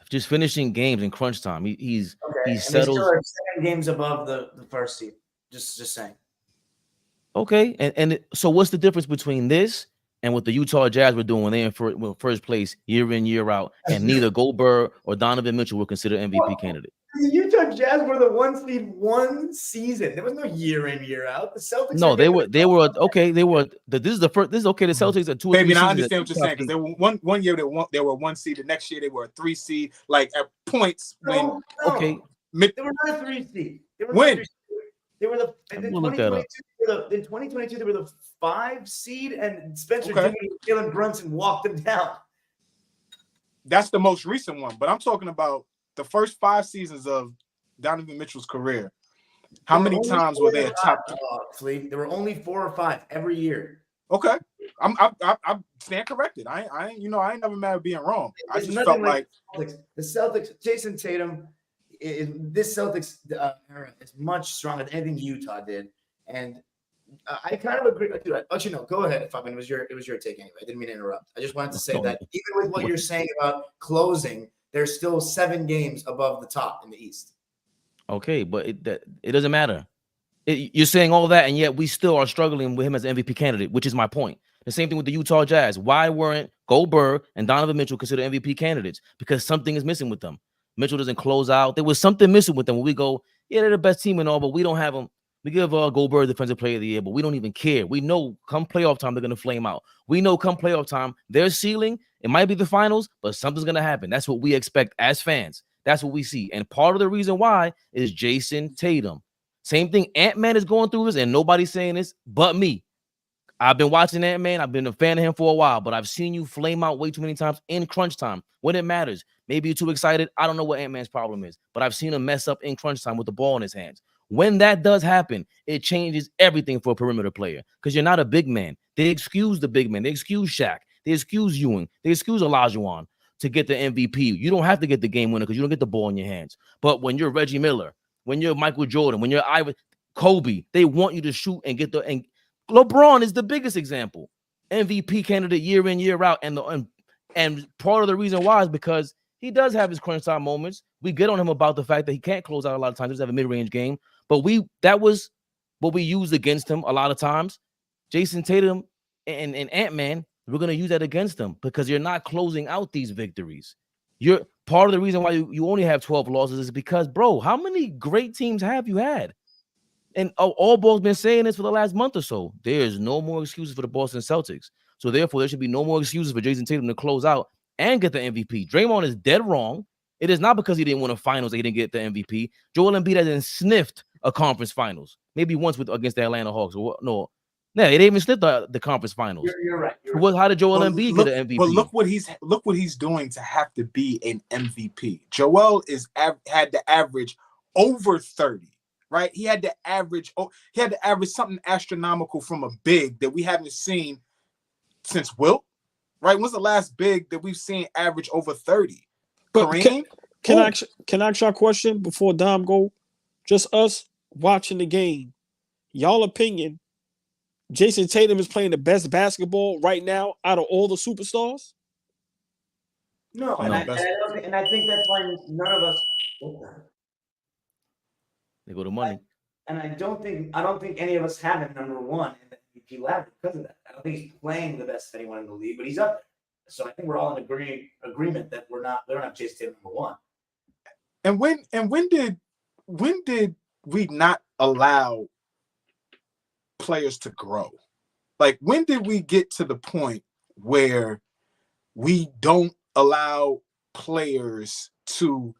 Just finishing games in crunch time. He settles. They still are 7 games above the first seed. Just saying. Okay, and so what's the difference between this and what the Utah Jazz were doing when they're in first place year in, year out, and neither Goldberg or Donovan Mitchell were considered MVP candidate? The Utah Jazz were the 1 seed 1 season. There was no year in, year out. The Celtics. No, they were okay. They were. This is the first. This is okay. The Celtics are 2 or 3 Baby, seasons. I understand what you're saying because they were one year they were 1 seed. The next year they were a 3 seed. At points when okay, they were not a 3 seed. They were in 2022 they were the 5 seed, and Spencer Dinwiddie and Jalen Brunson walked them down. That's the most recent one, but I'm talking about the first 5 seasons of Donovan Mitchell's career. How many times were they a top? There were only 4 or 5 every year. Okay, I stand corrected. I ain't never mad at being wrong. I just felt like the Celtics, Jayson Tatum. This Celtics era is much stronger than anything Utah did, and I kind of agree. Actually, no, go ahead, Fabian. It was your take anyway. I didn't mean to interrupt. I just wanted to say that even with what you're saying about closing, they're still 7 games above the top in the East. Okay, but it doesn't matter. You're saying all that, and yet we still are struggling with him as an MVP candidate, which is my point. The same thing with the Utah Jazz. Why weren't Goldberg and Donovan Mitchell considered MVP candidates? Because something is missing with them. Mitchell doesn't close out. There was something missing with them when we go, yeah, they're the best team and all, but we don't have them. We give Goldberg Defensive Player of the Year, but we don't even care. We know come playoff time, they're going to flame out. We know come playoff time, their ceiling, it might be the finals, but something's going to happen. That's what we expect as fans. That's what we see. And part of the reason why is Jayson Tatum. Same thing, Ant-Man is going through this, and nobody's saying this but me. I've been watching Ant-Man. I've been a fan of him for a while, but I've seen you flame out way too many times in crunch time when it matters. Maybe you're too excited. I don't know what Ant-Man's problem is, but I've seen him mess up in crunch time with the ball in his hands. When that does happen, it changes everything for a perimeter player because you're not a big man. They excuse the big man. They excuse Shaq. They excuse Ewing. They excuse Olajuwon to get the MVP. You don't have to get the game winner because you don't get the ball in your hands. But when you're Reggie Miller, when you're Michael Jordan, when you're Kobe, they want you to shoot and get the – and LeBron is the biggest example. MVP candidate year in, year out. And part of the reason why is because he does have his crunch time moments. We get on him about the fact that he can't close out a lot of times. He doesn't have a mid-range game. But that was what we used against him a lot of times. Jayson Tatum and Ant-Man, we're going to use that against them because you're not closing out these victories. You're part of the reason why you only have 12 losses is because, bro, how many great teams have you had? And AllBall's been saying this for the last month or so. There is no more excuses for the Boston Celtics. So therefore, there should be no more excuses for Jayson Tatum to close out and get the MVP. Draymond is dead wrong. It is not because he didn't win a finals that he didn't get the MVP. Joel Embiid hasn't sniffed a conference finals. Maybe once against the Atlanta Hawks. No, he didn't even sniff the conference finals. You're right. How did Joel Embiid get an MVP? But look what he's doing to have to be an MVP. Joel had to average over 30. Right, he had to average something astronomical from a big that we haven't seen since Wilt. Right, when's the last big that we've seen average over 30? But can I ask you a question before Dom go? Just us watching the game, y'all opinion, Jayson Tatum is playing the best basketball right now out of all the superstars? No, and I think that's why none of us. They go to money. And I don't think any of us have him number one in the MVP ladder because of that. I don't think he's playing the best of anyone in the league, but he's up there. So I think we're all in agreement that we don't have Jayson Tatum number one. And when did we not allow players to grow? Like, when did we get to the point where we don't allow players to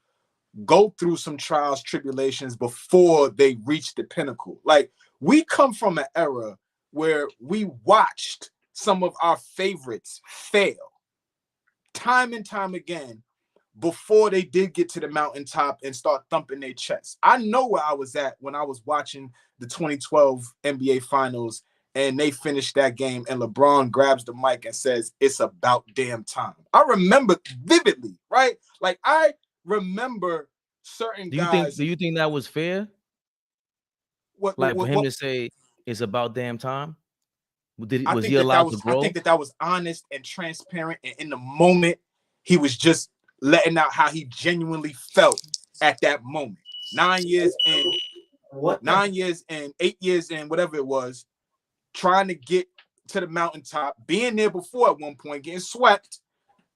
go through some trials, tribulations before they reach the pinnacle? Like, we come from an era where we watched some of our favorites fail time and time again before they did get to the mountaintop and start thumping their chests. I know where I was at when I was watching the 2012 NBA Finals and they finished that game and LeBron grabs the mic and says, "It's about damn time." I remember vividly, right? Like, I remember certain guys. Do you think that was fair? For him to say it's about damn time? Was he allowed to grow? I think that was honest and transparent, and in the moment, he was just letting out how he genuinely felt at that moment. 9 years in, 8 years in, whatever it was, trying to get to the mountaintop, being there before at one point, getting swept.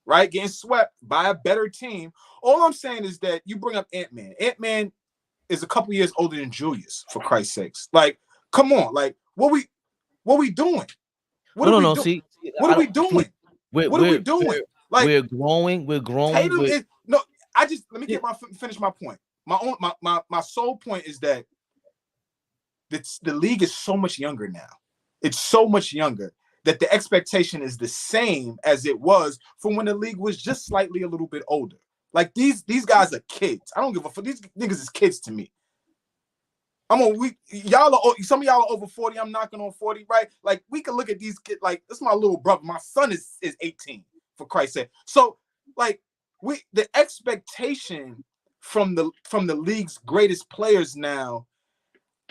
Right, getting swept by a better team. All I'm saying is that you bring up Ant-Man. Ant-Man is a couple years older than Julius, for Christ's sakes. Like, come on, like, what we doing? What are we doing? What are we doing? What are we doing? Like, we're growing. Tatum is no. Let me finish my point. My sole point is that the league is so much younger now. It's so much younger that the expectation is the same as it was from when the league was just slightly a little bit older. Like, these guys are kids. I don't give a fuck. These niggas is kids to me. Some of y'all are over 40. I'm knocking on 40, right? Like, we can look at these kids like, this is my little brother. My son is 18, for Christ's sake. So, like, the expectation from the league's greatest players now,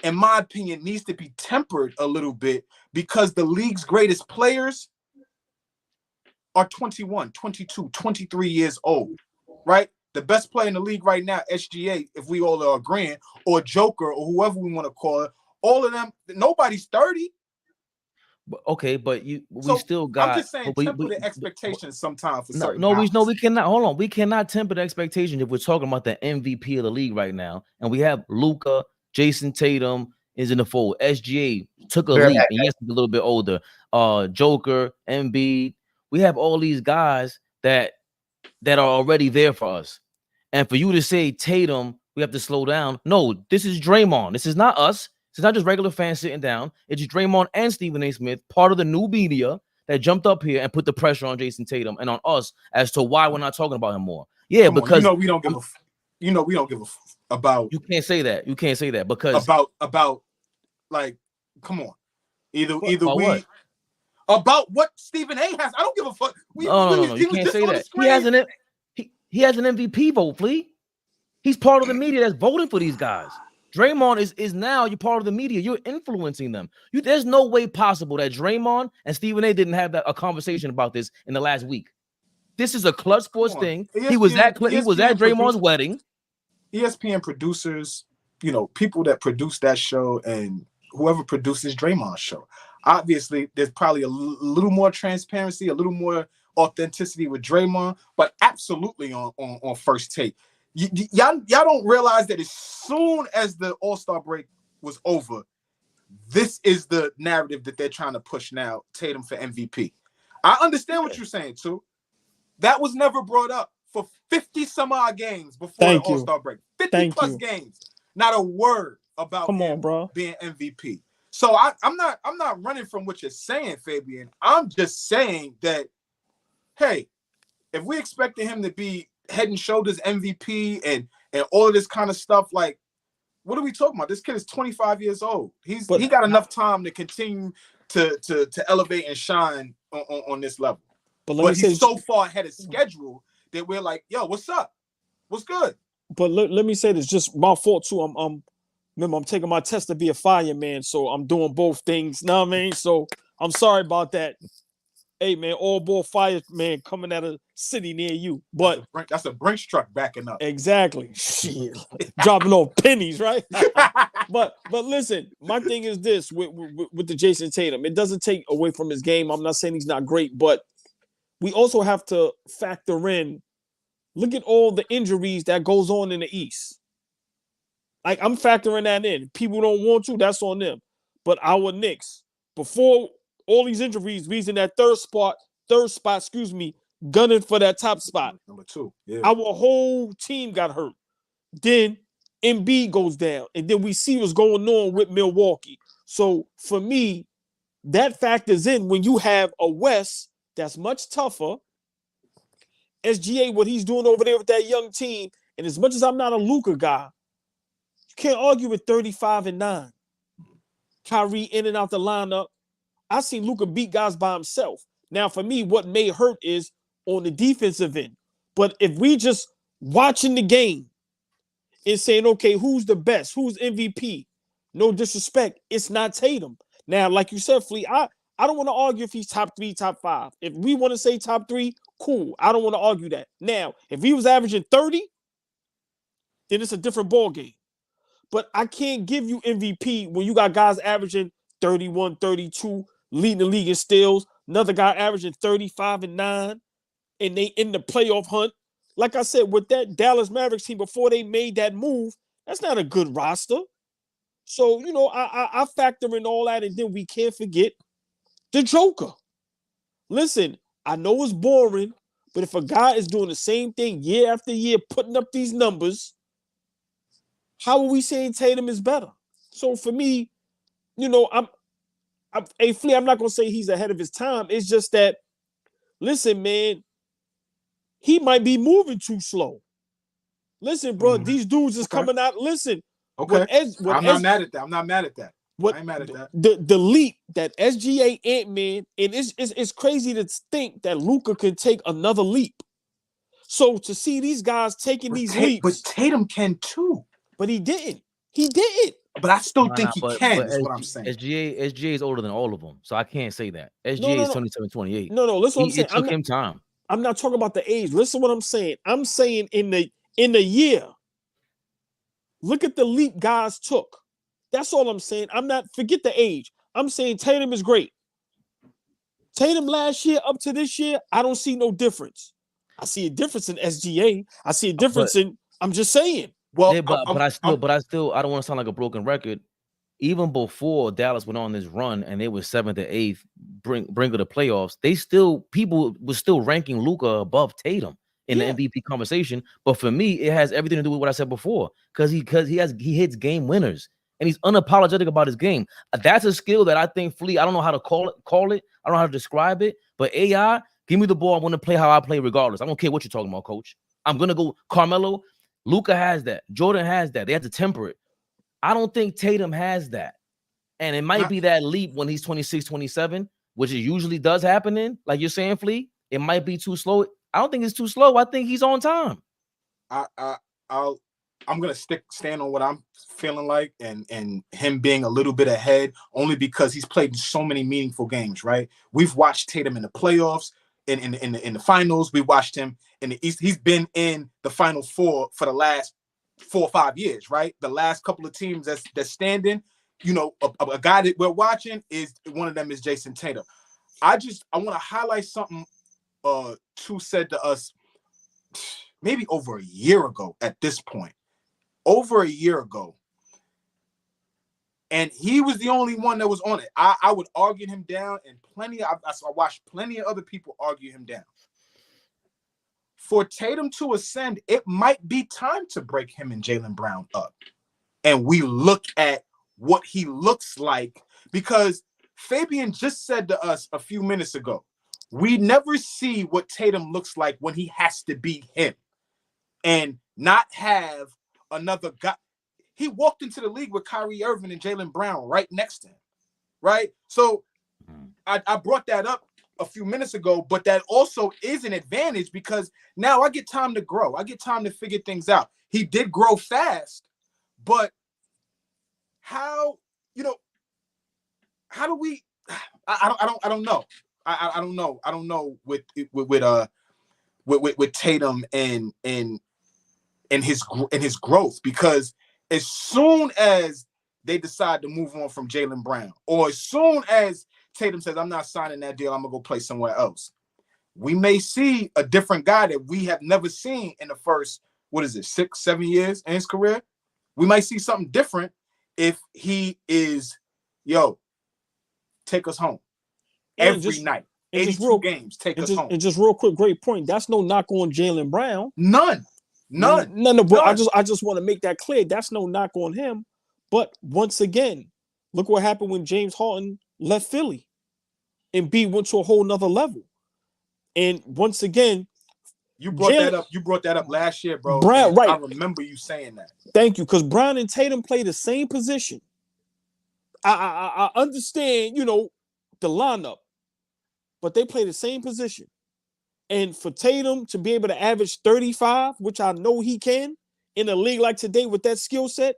in my opinion, needs to be tempered a little bit, because the league's greatest players are 21, 22, 23 years old, right? The best player in the league right now, SGA, if we all are agreeing, or Joker, or whoever we want to call it, all of them, nobody's 30. Okay, but we still got. I'm just saying, temper the expectations sometimes for certain. We cannot. Hold on, we cannot temper the expectation if we're talking about the MVP of the league right now, and we have Luka, Jayson Tatum is in the fold. SGA took a leap, and yes, he's a little bit older. Joker, Embiid, we have all these guys that are already there for us. And for you to say Tatum, we have to slow down. No, this is Draymond. This is not us. It's not just regular fans sitting down. It's Draymond and Stephen A. Smith, part of the new media that jumped up here and put the pressure on Jayson Tatum and on us as to why we're not talking about him more. Yeah, because we don't give a about. You can't say that. You can't say that because about like, come on. Either about we what? About what Stephen A. has. I don't give a fuck. No. You can't say that. He has an MVP vote, Flea. He's part of the media that's voting for these guys. Draymond is now you're part of the media. You're influencing them. There's no way possible that Draymond and Stephen A. didn't have a conversation about this in the last week. This is a Clutch Sports thing. He was at Draymond's wedding. ESPN producers, people that produce that show and whoever produces Draymond's show. Obviously, there's probably a little more transparency, a little more authenticity with Draymond, but absolutely on First Take. Y'all don't realize that as soon as the All-Star break was over, this is the narrative that they're trying to push now, Tatum for MVP. I understand what you're saying, too. That was never brought up for 50 some odd games before the All-Star break. 50 plus games. Not a word about him being MVP. So I'm not running from what you're saying, Fabian. I'm just saying that, hey, if we expected him to be head and shoulders MVP and all of this kind of stuff, like, what are we talking about? This kid is 25 years old. He got enough time to continue to elevate and shine on this level. But he's so far ahead of schedule that we're like, yo, what's up? What's good? But let me say this, just my fault too. Remember, I'm taking my test to be a fireman, so I'm doing both things. Know what I mean? So I'm sorry about that. Hey man, AllBall fireman coming out of a city near you. But that's a Brinks truck backing up. Exactly. Shit. Dropping off pennies, right? but listen, my thing is this with the Jayson Tatum. It doesn't take away from his game. I'm not saying he's not great, but we also have to factor in, look at all the injuries that goes on in the East. Like, I'm factoring that in. People don't want to, that's on them. But our Knicks, before all these injuries, we in that third spot, gunning for that top spot. Number 2. Yeah. Our whole team got hurt. Then Embiid goes down. And then we see what's going on with Milwaukee. So for me, that factors in when you have a West that's much tougher. SGA, what he's doing over there with that young team. And as much as I'm not a Luka guy, you can't argue with 35-9. Kyrie in and out the lineup. I seen Luka beat guys by himself. Now, for me, what may hurt is on the defensive end. But if we just watching the game and saying, okay, who's the best? Who's MVP? No disrespect, it's not Tatum. Now, like you said, Fleet, I don't want to argue if he's top 3, top 5. If we want to say top 3, cool. I don't want to argue that. Now, if he was averaging 30, then it's a different ball game. But I can't give you MVP when you got guys averaging 31, 32, leading the league in steals. Another guy averaging 35-9, and they in the playoff hunt. Like I said, with that Dallas Mavericks team, before they made that move, that's not a good roster. So, you know, I factor in all that, and then we can't forget the Joker. Listen, I know it's boring, but if a guy is doing the same thing year after year, putting up these numbers, how are we saying Tatum is better? So for me, you know, I'm not gonna say he's ahead of his time. It's just that, listen, man, he might be moving too slow. Listen, bro, these dudes is coming out. Listen, okay, I'm not mad at that. I'm not mad at that. I ain't mad at that. The leap that SGA, Ant-Man, and it's crazy to think that Luka can take another leap. So to see these guys taking these leaps, but Tatum can too. But he didn't. He didn't. But I still think he can, is what I'm saying. SGA is older than all of them, so I can't say that. SGA is 27, 28. No, listen what I'm saying. It took him time. I'm not talking about the age. Listen what I'm saying. I'm saying in the year, look at the leap guys took. That's all I'm saying. Forget the age. I'm saying Tatum is great. Tatum last year up to this year, I don't see no difference. I see a difference in SGA. I see a difference I'm just saying. Well, yeah, but I still I don't want to sound like a broken record. Even before Dallas went on this run and they were 7th or 8th, brink of the playoffs, people were still ranking Luka above Tatum in the MVP conversation. But for me, it has everything to do with what I said before, because he hits game winners and he's unapologetic about his game. That's a skill that I think Flea, I don't know how to call it. I don't know how to describe it. But AI, give me the ball. I want to play how I play regardless. I don't care what you're talking about, coach. I'm gonna go Carmelo. Luka has that. Jordan has that. They have to temper it. I don't think Tatum has that. And it might be that leap when he's 26, 27, which it usually does happen in, like you're saying, Flea. It might be too slow. I don't think it's too slow. I think he's on time. I'm gonna stand on what I'm feeling like, and him being a little bit ahead, only because he's played in so many meaningful games, right? We've watched Tatum in the playoffs, in the finals. We watched him in the East. He's been in the Final Four for the last 4 or 5 years, right? The last couple of teams that's standing, you know, a guy that we're watching is one of them is Jayson Tatum. I want to highlight something Tu said to us maybe over a year ago at this point. Over a year ago, And he was the only one that was on it. I would argue him down, and I watched plenty of other people argue him down. For Tatum to ascend, it might be time to break him and Jaylen Brown up. And we look at what he looks like, because Fabian just said to us a few minutes ago, we never see what Tatum looks like when he has to be him and not have another guy. He walked into the league with Kyrie Irving and Jaylen Brown right next to him, right? So I brought that up a few minutes ago, but that also is an advantage because now I get time to grow. I get time to figure things out. He did grow fast, but how do we? I don't know. I don't know. I don't know with Tatum and his growth, because as soon as they decide to move on from Jaylen Brown, or as soon as Tatum says, I'm not signing that deal, I'm going to go play somewhere else, we may see a different guy that we have never seen in the first, 6-7 years in his career. We might see something different if he is, take us home every night. 82 games, take us home. And just real quick, great point. That's no knock on Jaylen Brown. None. But I just want to make that clear. That's no knock on him. But once again, look what happened when James Harden left Philly and B went to a whole nother level. And once again, you brought that up. You brought that up last year, bro. Brown, right. I remember you saying that. Thank you, because Brown and Tatum play the same position. I understand, the lineup, but they play the same position. And for Tatum to be able to average 35, which I know he can, in a league like today with that skill set,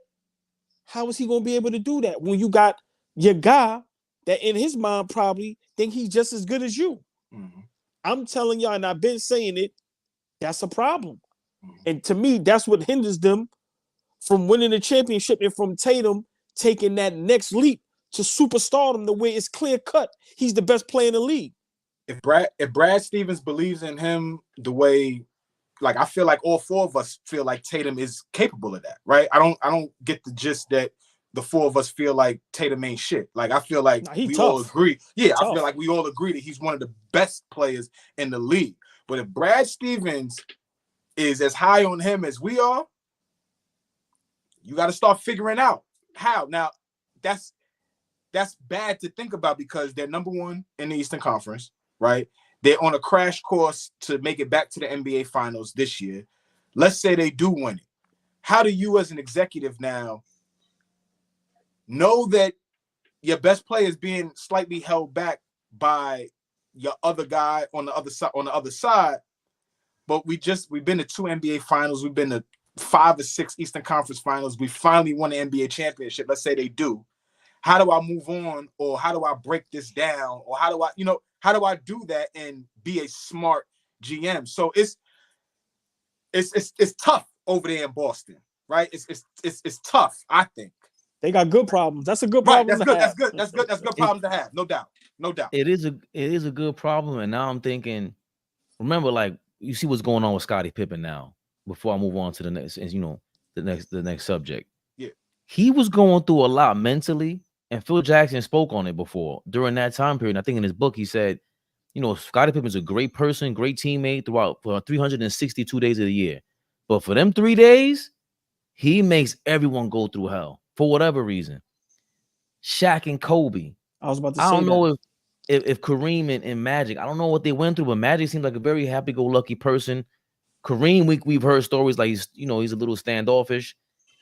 how is he going to be able to do that when you got your guy that in his mind probably think he's just as good as you? Mm-hmm. I'm telling y'all, and I've been saying it, that's a problem. Mm-hmm. And to me, that's what hinders them from winning the championship and from Tatum taking that next leap to superstardom the way it's clear cut. He's the best player in the league. If Brad Stevens believes in him the way, like, I feel like all four of us feel like Tatum is capable of that, right? I don't get the gist that the four of us feel like Tatum ain't shit. Like, I feel like we all agree. Yeah, I feel like we all agree that he's one of the best players in the league. But if Brad Stevens is as high on him as we are, you got to start figuring out how. Now, that's bad to think about because they're number one in the Eastern Conference. Right? They're on a crash course to make it back to the NBA Finals this year. Let's say they do win it. How do you as an executive now know that your best player is being slightly held back by your other guy on the other side? But we've been to 2 NBA Finals. We've been to 5 or 6 Eastern Conference Finals. We finally won the NBA championship. Let's say they do. How do I move on, or how do I break this down, or how do I do that and be a smart GM? So it's tough over there in Boston, right? It's tough. I think they got good problems. That's a good problem. Right, that's good. That's good problems to have. No doubt. It is a good problem. And now I'm thinking, remember, like, you see what's going on with Scottie Pippen now. Before I move on to the next, the next subject. Yeah, he was going through a lot mentally. And Phil Jackson spoke on it before during that time period. I think in his book, he said, Scottie Pippen's a great person, great teammate throughout 362 days of the year. But for them 3 days, he makes everyone go through hell for whatever reason. Shaq and Kobe. I was about to say I don't know if Kareem and Magic, I don't know what they went through, but Magic seems like a very happy-go-lucky person. Kareem, we've heard stories like he's a little standoffish.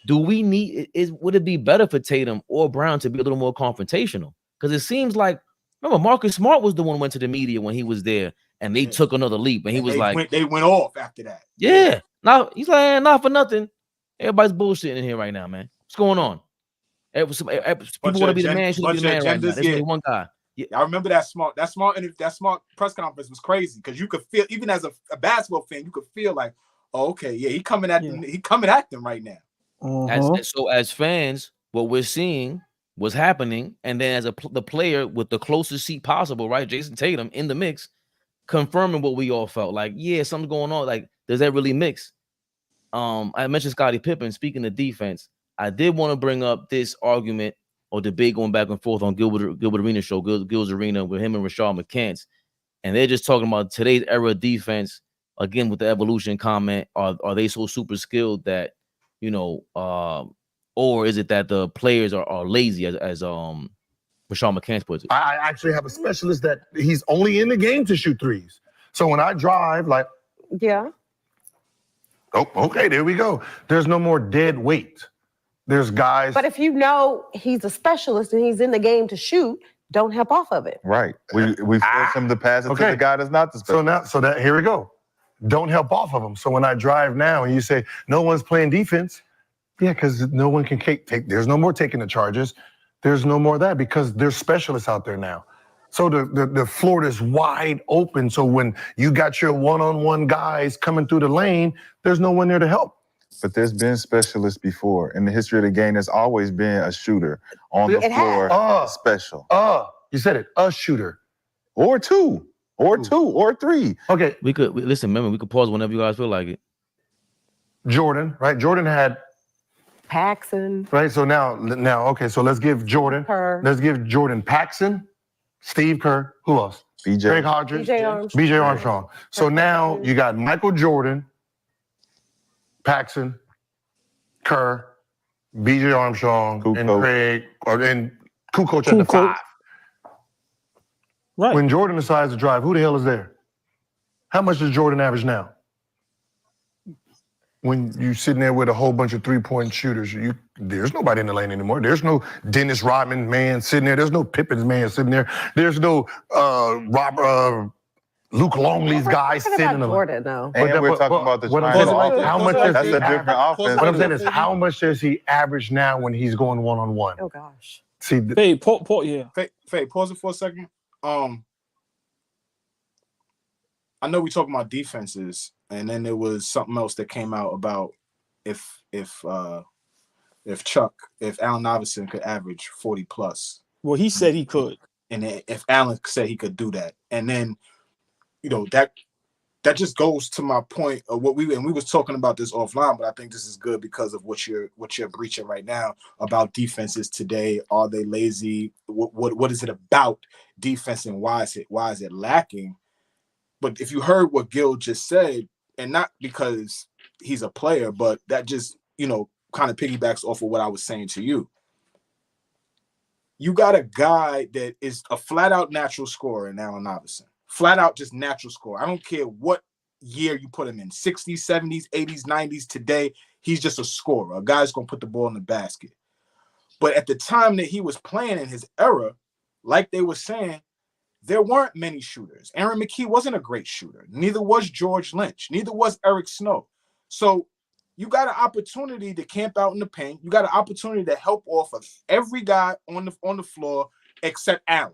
Would it be better for Tatum or Brown to be a little more confrontational? Because it seems like, remember, Marcus Smart was the one who went to the media when he was there, and they took another leap, and they went off after that. Yeah. Now he's like, not for nothing. Everybody's bullshitting in here right now, man. What's going on? People want to be the man, should be the man right now. There's only one guy. Yeah, I remember that smart press conference was crazy because you could feel, even as a basketball fan, you could feel like, oh, okay, yeah, he coming at them right now. So as fans, what we're seeing was happening, and then as the player with the closest seat possible, right, Jayson Tatum in the mix, confirming what we all felt like. Yeah, something's going on. Like, does that really mix? I mentioned Scottie Pippen. Speaking of defense, I did want to bring up this argument or debate going back and forth on Gilbert Arenas show, Gil's Arena with him and Rashad McCants, and they're just talking about today's era defense. Again, with the evolution comment, are they so super skilled that, you know, or is it that the players are lazy, as Rashad McCants puts it? I actually have a specialist that he's only in the game to shoot threes. So when I drive, like, yeah. Oh, okay, there we go. There's no more dead weight. There's guys. But if you know he's a specialist and he's in the game to shoot, don't help off of it. Right. We force him to pass it to the guy that's not the specialist. So here we go. Don't help off of him. So when I drive now and you say no one's playing defense, yeah, because no one can take. There's no more taking the charges. There's no more of that because there's specialists out there now. So the floor is wide open. So when you got your one-on-one guys coming through the lane, there's no one there to help. But there's been specialists before. In the history of the game, there's always been a shooter on the floor, special. You said it, a shooter. Or two, or three. Okay. Listen, remember, we could pause whenever you guys feel like it. Jordan, right? Jordan had Paxson. Right, so now, okay, so let's give Jordan. Let's give Jordan Paxson, Steve Kerr, who else? Greg Hodges, BJ Armstrong. So now you got Michael Jordan, Paxson, Kerr, BJ Armstrong, and Craig, and Kukoc at the 5. Right. When Jordan decides to drive, who the hell is there? How much does Jordan average now? When you're sitting there with a whole bunch of three-point shooters, there's nobody in the lane anymore. There's no Dennis Rodman man sitting there. There's no Pippins man sitting there. There's no Luke Longley's guy sitting in the lane. Jordan, though. And we're talking about the triangle. How much does that's he a different offense. What I'm saying is, how much does he average now when he's going one-on-one? Oh, gosh. See, Faye, pause it for a second. I know we talking about defenses, and then there was something else that came out about if Allen Iverson could average 40 plus. Well, he said he could, and if Allen said he could do that, and then that just goes to my point of what we was talking about this offline, but I think this is good because of what you're breaching right now about defenses today. Are they lazy? What is it about defense, and why is it lacking? But if you heard what Gil just said, and not because he's a player, but that just kind of piggybacks off of what I was saying to you. You got a guy that is a flat out natural scorer in Allen Iverson. Flat out just natural scorer. I don't care what year you put him in, 60s, 70s, 80s, 90s, today, he's just a scorer. A guy's going to put the ball in the basket. But at the time that he was playing in his era, like they were saying, there weren't many shooters. Aaron McKee wasn't a great shooter. Neither was George Lynch. Neither was Eric Snow. So you got an opportunity to camp out in the paint. You got an opportunity to help off of every guy on the floor except Allen.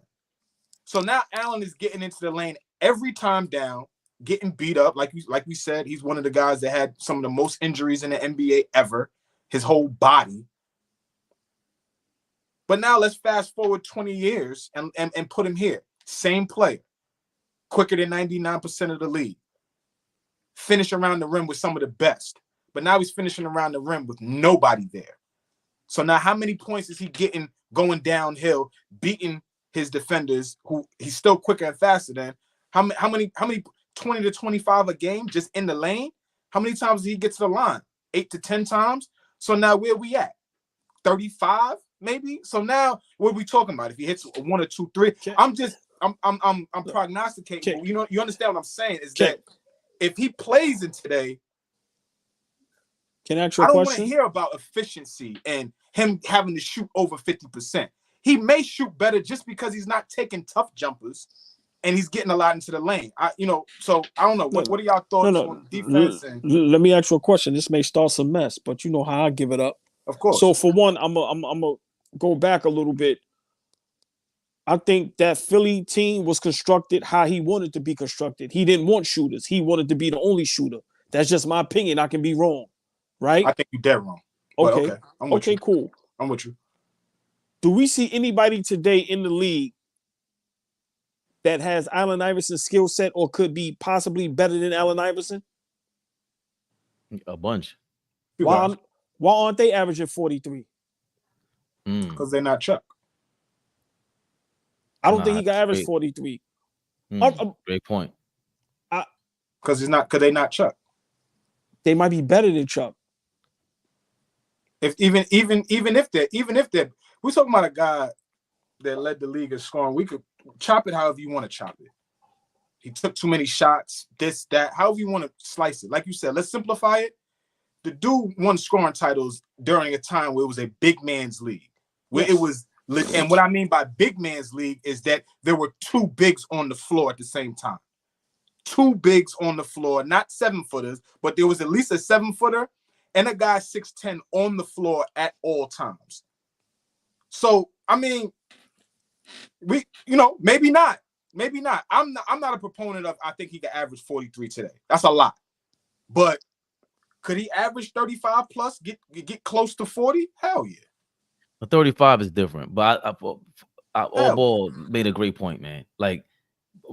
So now Allen is getting into the lane every time down, getting beat up. Like we said, he's one of the guys that had some of the most injuries in the NBA ever, his whole body. But now let's fast forward 20 years and put him here. Same player, quicker than 99% of the league. Finish around the rim with some of the best. But now he's finishing around the rim with nobody there. So now how many points is he getting going downhill, beating his defenders, who he's still quicker and faster than? How many 20 to 25 a game just in the lane? How many times did he get to the line? 8 to 10 times? So now where we at? 35 maybe? So now what are we talking about? If he hits 1 or 2, 3, I'm prognosticating. You understand what I'm saying? Is that if he plays in today, can I ask you a question? I don't want to hear about efficiency and him having to shoot over 50%. He may shoot better just because he's not taking tough jumpers and he's getting a lot into the lane. So I don't know. What are y'all thoughts on defense? Let me ask you a question. This may start some mess, but you know how I give it up. Of course. So for one, I'm gonna go back a little bit. I think that Philly team was constructed how he wanted to be constructed. He didn't want shooters. He wanted to be the only shooter. That's just my opinion. I can be wrong, right? I think you're dead wrong. Okay. Okay. I'm with you. Cool. I'm with you. Do we see anybody today in the league that has Allen Iverson's skill set or could be possibly better than Allen Iverson? A bunch. Why aren't they averaging 43? Because they're not Chuck. I don't think he got average 43. Great point. Because they're not Chuck. They might be better than Chuck. If even if they're we're talking about a guy that led the league in scoring. We could chop it however you want to chop it. He took too many shots, this, that, however you want to slice it. Like you said, let's simplify it. The dude won scoring titles during a time where it was a big man's league. Where it was, and what I mean by big man's league is that there were two bigs on the floor at the same time. Two bigs on the floor, not 7-footers, but there was at least a 7-footer and a guy 6'10" on the floor at all times. So, I mean, maybe not. Maybe not. I'm not a proponent of I think he could average 43 today. That's a lot. But could he average 35 plus, get close to 40? Hell yeah. The 35 is different. But AllBall made a great point, man. Like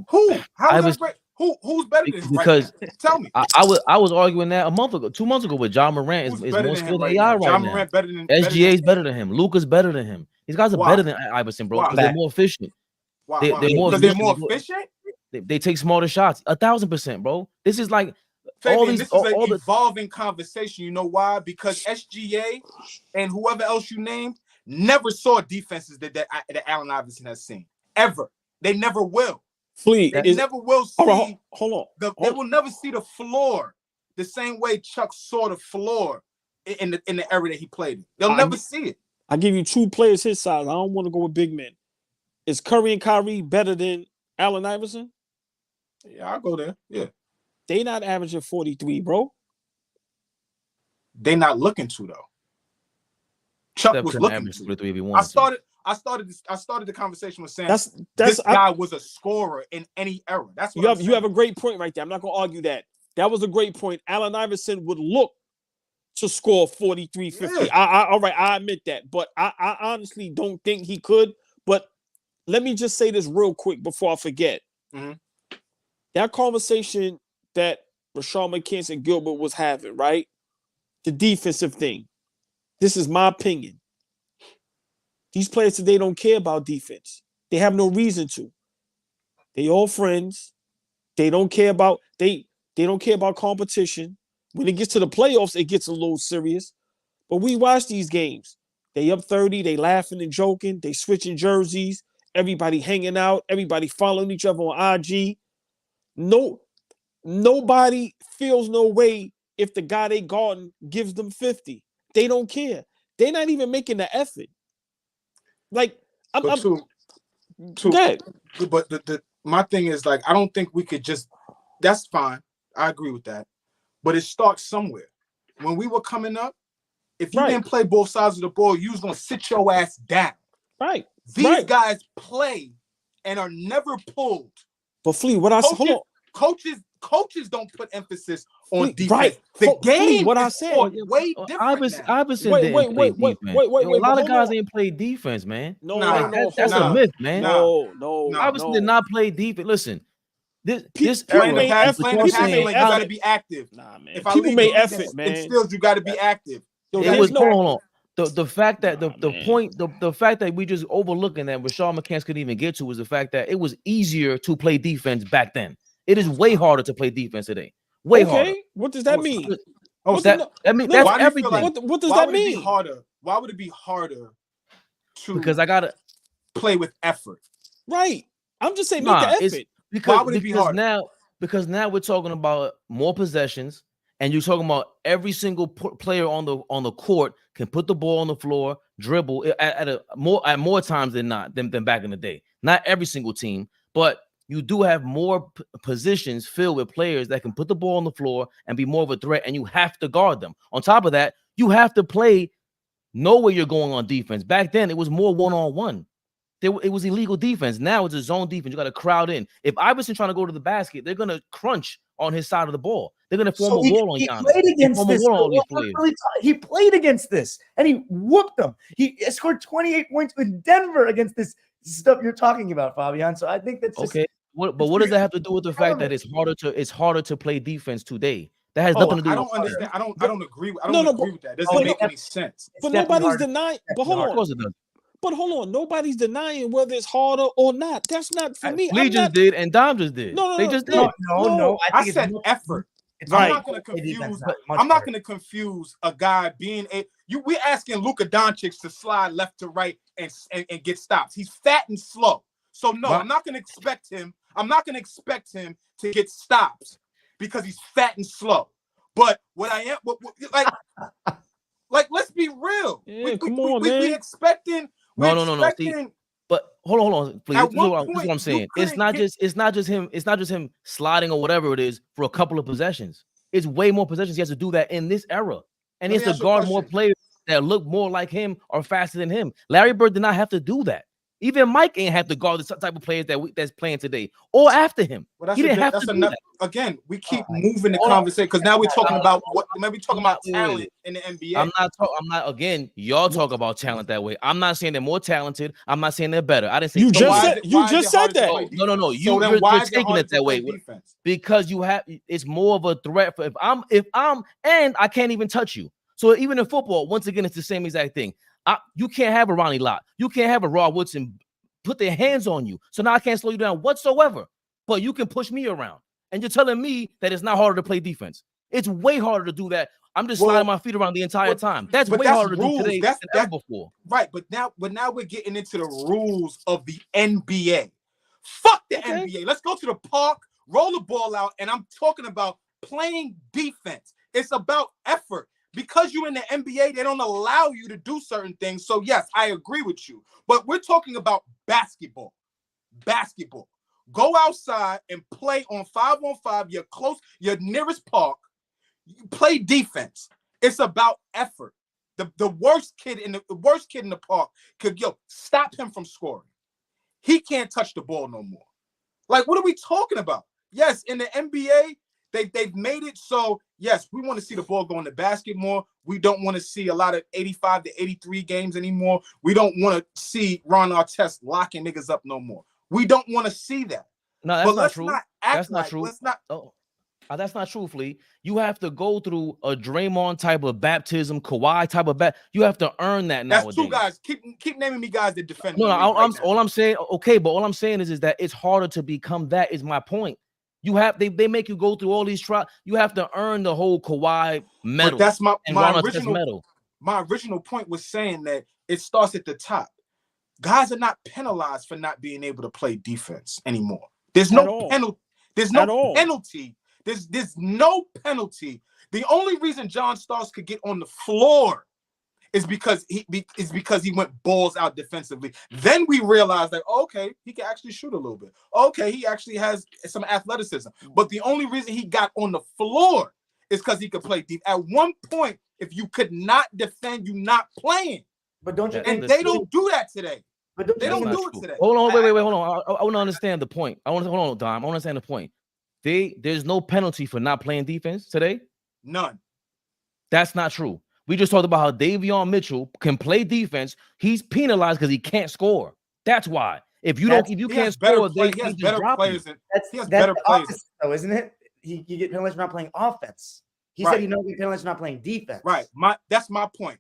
who? How is that great? Who's better than him? Because right tell me. I was arguing that 2 months ago with John Morant is more skilled than AI right John now. Morant better than SGA is better than him. Luka's better than him. These guys are better than Iverson, bro, because they're more efficient. They're more efficient. They take smarter shots. 1,000%, bro. This is like Fabian, this is an evolving conversation. You know why? Because SGA and whoever else you named never saw defenses that Allen Iverson has seen ever. They never will. Fleet, they never will see. Hold on. They will never see the floor the same way Chuck saw the floor in the era that he played in. They'll never see it. I give you two players his size. I don't want to go with big men. Is Curry and Kyrie better than Allen Iverson? Yeah, I'll go there. Yeah. They not averaging 43, bro. They not looking to though. Chuck was looking to. I started the conversation with saying this guy was a scorer in any era. That's what you have a great point right there. I'm not gonna argue that. That was a great point. Allen Iverson would look to score 43, 50. Yeah. All right, I admit that, but I honestly don't think he could. But let me just say this real quick before I forget. Mm-hmm. That conversation that Rashard McCants and Gilbert was having, right? The defensive thing. This is my opinion. These players today don't care about defense. They have no reason to. They all friends. They don't care about they don't care about competition. When it gets to the playoffs, it gets a little serious. But we watch these games. They up 30, they laughing and joking, they switching jerseys, everybody hanging out, everybody following each other on IG. Nobody feels no way if the guy they guarding gives them 50. They don't care. They're not even making the effort. Like, but my thing is, like, I don't think we could just, that's fine. I agree with that. But it starts somewhere. When we were coming up, if you didn't play both sides of the ball, you was going to sit your ass down. Right. These guys play and are never pulled. But Flea, what I said, coaches don't put emphasis on defense. Right. The game what is I said way different. Iverson didn't play defense. A lot of guys ain't play defense, man. That's a myth, man. No. Iverson did not play defense. Listen, this playing the pass lane, you got to be active. Nah, man. People make effort, man. Still, you got to be active. It was hold on. The fact that the fact that we just overlooking that Rashard McCants couldn't even get to was the fact that it was easier to play defense back then. It is way harder to play defense today. Way harder. What does that mean? That's everything. What does that mean? Why would it be harder to? Because I gotta play with effort. Right. I'm just saying make the effort. Why would it be harder? Because now we're talking about more possessions, and you're talking about every single player on the court can put the ball on the floor, dribble at more times than not than back in the day. Not every single team, but you do have more positions filled with players that can put the ball on the floor and be more of a threat, and you have to guard them. On top of that, you have to know where you're going on defense. Back then, it was more one-on-one. It was illegal defense. Now it's a zone defense. You got to crowd in. If Iverson trying to go to the basket, they're going to crunch on his side of the ball. They're going to form a wall on Giannis. He played against this, and he whooped them. He scored 28 points with Denver against this stuff you're talking about, Fabian. So I think that's just, okay. But what does that have to do with the fact that it's harder to play defense today? That has nothing to do. I don't understand. I don't agree. I don't agree with that. It doesn't make any sense. But nobody's denying. But hold on. Of course it does. But hold on, nobody's denying whether it's harder or not. That's not for me. Lee just did and Dom just did. They just did. No. I said effort. I'm not going to confuse. I'm not going to confuse a guy being we're asking Luka Doncic to slide left to right and get stops. He's fat and slow. So no, I'm not going to expect him. I'm not going to expect him to get stops because he's fat and slow. But what I am, like, let's be real. Yeah, come on, man. We expecting. No. See, but hold on, please. This is what I'm saying. It's not just him sliding or whatever it is for a couple of possessions. It's way more possessions. He has to do that in this era, and he has to guard more players that look more like him or faster than him. Larry Bird did not have to do that. Even Mike ain't have to guard the type of players that's playing today or after him. Well, he didn't have to do that. Again, we keep moving the conversation because now we're talking about maybe talking about talent in the NBA. I'm not. Again, y'all talk about talent that way. I'm not saying they're more talented. I'm not saying they're better. I didn't say you just said that. No. You're taking it that way because you have. It's more of a threat for if I'm and I can't even touch you. So even in football, once again, it's the same exact thing. You can't have a Ronnie Lott. You can't have a Rod Woodson put their hands on you. So now I can't slow you down whatsoever. But you can push me around. And you're telling me that it's not harder to play defense. It's way harder to do that. I'm just sliding my feet around the entire time. That's way harder to do today than ever before. Right, but now we're getting into the rules of the NBA. Fuck the NBA. Let's go to the park, roll the ball out, and I'm talking about playing defense. It's about effort. Because you're in the NBA, they don't allow you to do certain things. So, yes, I agree with you. But we're talking about basketball. Basketball. Go outside and play on 5-on-5, your nearest park. You play defense. It's about effort. The worst kid in the park could stop him from scoring. He can't touch the ball no more. Like, what are we talking about? Yes, in the NBA, they've made it so, yes, we want to see the ball go in the basket more. We don't want to see a lot of 85 to 83 games anymore. We don't want to see Ron Artest locking niggas up no more. We don't want to see that. No, that's not true. That's not true. That's not true, Flea. You have to go through a Draymond type of baptism, Kawhi type of You have to earn that nowadays. That's two guys. Keep naming me guys that defend. No, all I'm saying, okay, but all I'm saying is that it's harder to become that. Is my point. You have they make you go through all these trials. You have to earn the whole Kawhi medal. But that's my original medal. My original point was saying that it starts at the top. Guys are not penalized for not being able to play defense anymore. There's no penalty. There's no penalty. There's no penalty. The only reason John Starks could get on the floor is because he went balls out defensively. Then we realized that, okay, he can actually shoot a little bit. Okay, he actually has some athleticism. But the only reason he got on the floor is because he could play deep. At one point, if you could not defend, you not playing. But don't you? And they don't do that today. But they don't do it today. Hold on, wait, hold on. I want to understand the point. Hold on, Dom. I want to understand the point. There's no penalty for not playing defense today. None. That's not true. We just talked about how Davion Mitchell can play defense. He's penalized because he can't score. That's why. If you can't score, he has better players. He has better players, though, isn't it? You get penalized for not playing offense. He said get penalized for not playing defense. Right. That's my point.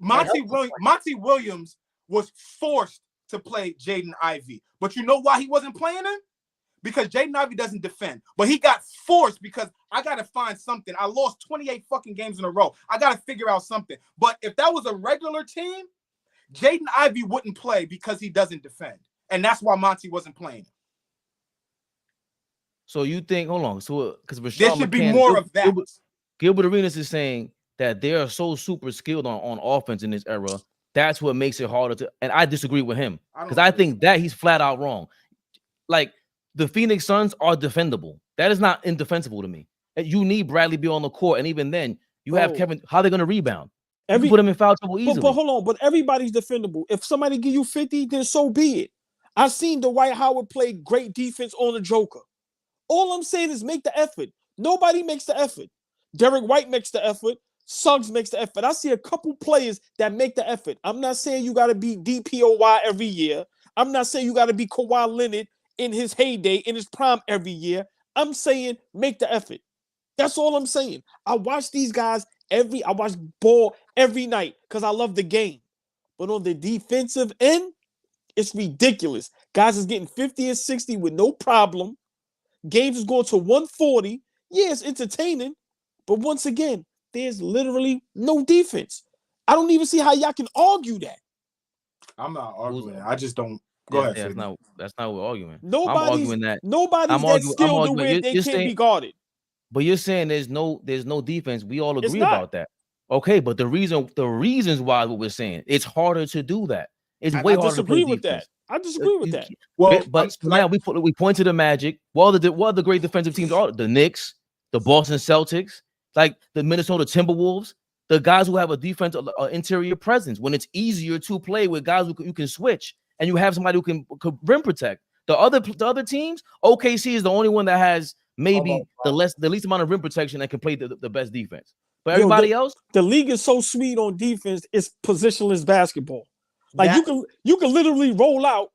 Monty Williams was forced to play Jaden Ivey, but you know why he wasn't playing him? Because Jaden Ivey doesn't defend, but he got forced because I got to find something. I lost 28 fucking games in a row. I got to figure out something. But if that was a regular team, Jaden Ivey wouldn't play because he doesn't defend. And that's why Monty wasn't playing. So you think, hold on. So because there should be more of that. Gilbert Arenas is saying that they are so super skilled on offense in this era. That's what makes it harder to. And I disagree with him because I think that he's flat out wrong. Like, the Phoenix Suns are defendable. That is not indefensible to me. You need Bradley Beal on the court, and even then, you have Kevin. How are they going to rebound? You put them in foul trouble easily. But hold on. But everybody's defendable. If somebody give you 50, then so be it. I've seen Dwight Howard play great defense on the Joker. All I'm saying is make the effort. Nobody makes the effort. Derek White makes the effort. Suggs makes the effort. I see a couple players that make the effort. I'm not saying you got to be DPOY every year. I'm not saying you got to be Kawhi Leonard in his heyday, in his prime every year. I'm saying make the effort. That's all I'm saying. I watch these guys I watch ball every night because I love the game. But on the defensive end, it's ridiculous. Guys is getting 50 and 60 with no problem. Games is going to 140. Yeah, it's entertaining. But once again, there's literally no defense. I don't even see how y'all can argue that. I'm not arguing. I just don't. Go ahead. That's not what we're arguing. Nobody's I'm arguing that. Nobody's that skilled to where they can't be guarded. But you're saying there's no defense. We all agree about that. Okay, but the reasons why what we're saying, it's harder to do that. It's way harder to play defense. I disagree with that. Well, but now we point to the Magic. What are the great defensive teams are? The Knicks, the Boston Celtics, like the Minnesota Timberwolves, the guys who have a defensive interior presence. When it's easier to play with guys who you can switch and you have somebody who can rim protect. The other teams, OKC is the only one that has maybe the least amount of rim protection that can play the best defense. But everybody else, the league is so sweet on defense. It's positionless basketball. Like you can literally roll out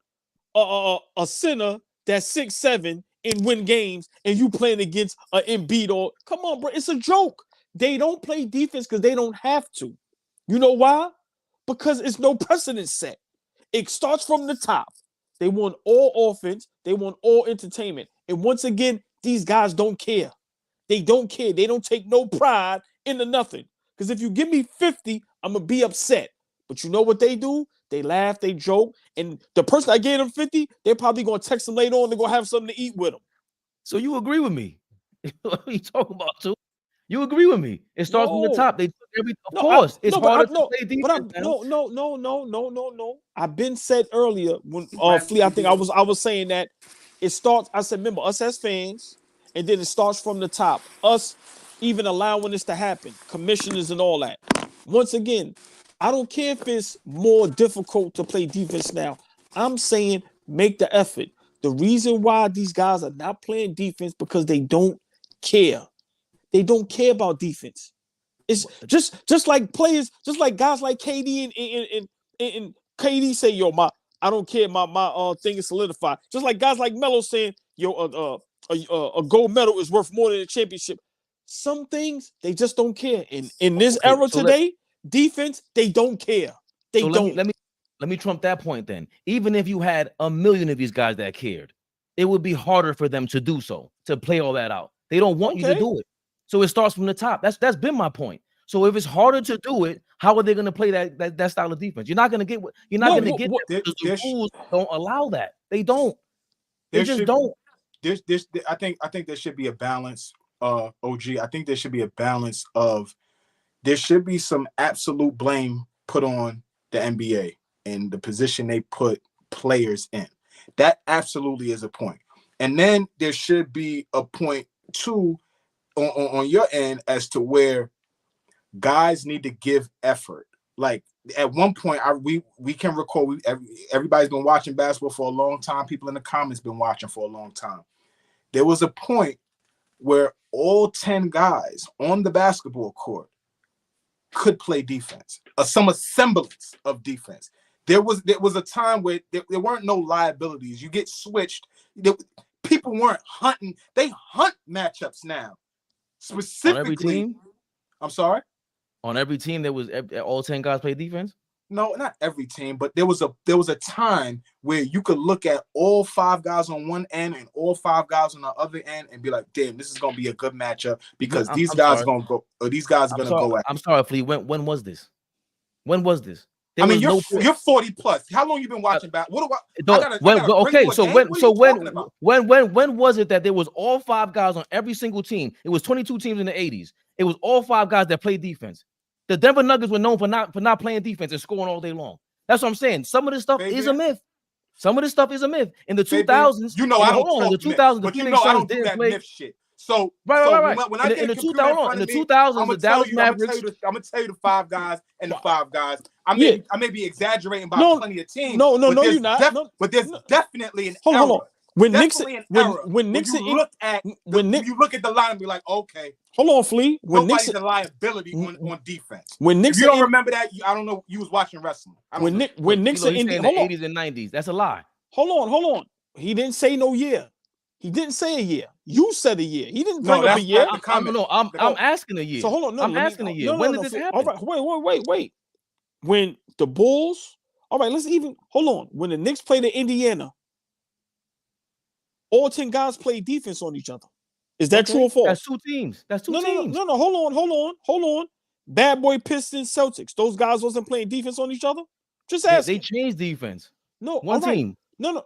a center that's 6'7" and win games, and you playing against an Embiid or come on, bro. It's a joke. They don't play defense because they don't have to. You know why? Because it's no precedent set. It starts from the top. They want all offense. They want all entertainment. And once again, these guys don't care. They don't care. They don't take no pride into nothing. Because if you give me 50, I'm going to be upset. But you know what they do? They laugh, they joke. And the person I gave them 50, they're probably going to text them later on. They're going to have something to eat with them. So you agree with me? What are you talking about, too? You agree with me? It starts from the top. They took every. Of course, it's harder to play defense. No. I've been said earlier when Flea, I think I was saying that it starts. I said, remember us as fans, and then it starts from the top. Us even allowing this to happen, commissioners and all that. Once again, I don't care if it's more difficult to play defense now. I'm saying make the effort. The reason why these guys are not playing defense because they don't care. They don't care about defense. It's just like players, just like guys like KD and KD say, yo, I don't care, my thing is solidified. Just like guys like Melo saying, yo, a gold medal is worth more than a championship. Some things they just don't care. And in this era today, defense, they don't care. They don't. Let me trump that point then. Even if you had 1 million of these guys that cared, it would be harder for them to do so, to play all that out. They don't want you to do it. So it starts from the top. That's been my point. So if it's harder to do it, how are they going to play that style of defense? You're not going to get what you're not going to get because the rules don't allow that. They don't. They just don't. I think there should be a balance. OG. I think there should be a balance of there should be some absolute blame put on the NBA and the position they put players in. That absolutely is a point. And then there should be a point too on your end as to where guys need to give effort. Like at one point, we can recall everybody's been watching basketball for a long time. People in the comments been watching for a long time. There was a point where all 10 guys on the basketball court could play defense, some semblance of defense. There was a time where there weren't no liabilities. You get switched. People weren't hunting. They hunt matchups now. Specifically, on every team? I'm sorry? On every team, there was all 10 guys play defense? No, not every team, but there was a time where you could look at all 5 guys on one end and all 5 guys on the other end and be like, damn, this is gonna be a good matchup because these guys are gonna go, or these guys are gonna go at. I'm sorry, Flea. When was this? When was this? I mean, you're 40 plus. How long you been watching basketball? Okay, so when was it that there was all 5 guys on every single team? It was 22 teams in the 80s. It was all 5 guys that played defense. The Denver Nuggets were known for not playing defense and scoring all day long. That's what I'm saying. Some of this stuff is a myth. Some of this stuff is a myth. In the 2000s, you know, I don't talk myth, but you know I don't do that myth shit. So right. When I get in the 2000s, the Dallas Mavericks. I'm gonna tell you the 5 guys and the 5 guys. I may be exaggerating by plenty of teams. No, you're not. But there's definitely an error. Hold on. When Nixon you look at the line and be like, okay, hold on, Flea. Nobody's a liability on defense. When Nixon, if you don't remember that, I don't know. You was watching wrestling. When Nixon in the 80s and 90s, that's a lie. Hold on. He didn't say no year. He didn't say a year. You said a year. He didn't bring up a year. I'm asking a year. So hold on. I'm asking a year. When did this happen? All right. Wait. when the Bulls, all right, let's even hold on. When the Knicks played in Indiana, all 10 guys played defense on each other. Is that true or false? That's two teams. That's two teams. No. Hold on. Bad boy Pistons, Celtics. Those guys wasn't playing defense on each other. Just ask. They changed defense. No, one team. No.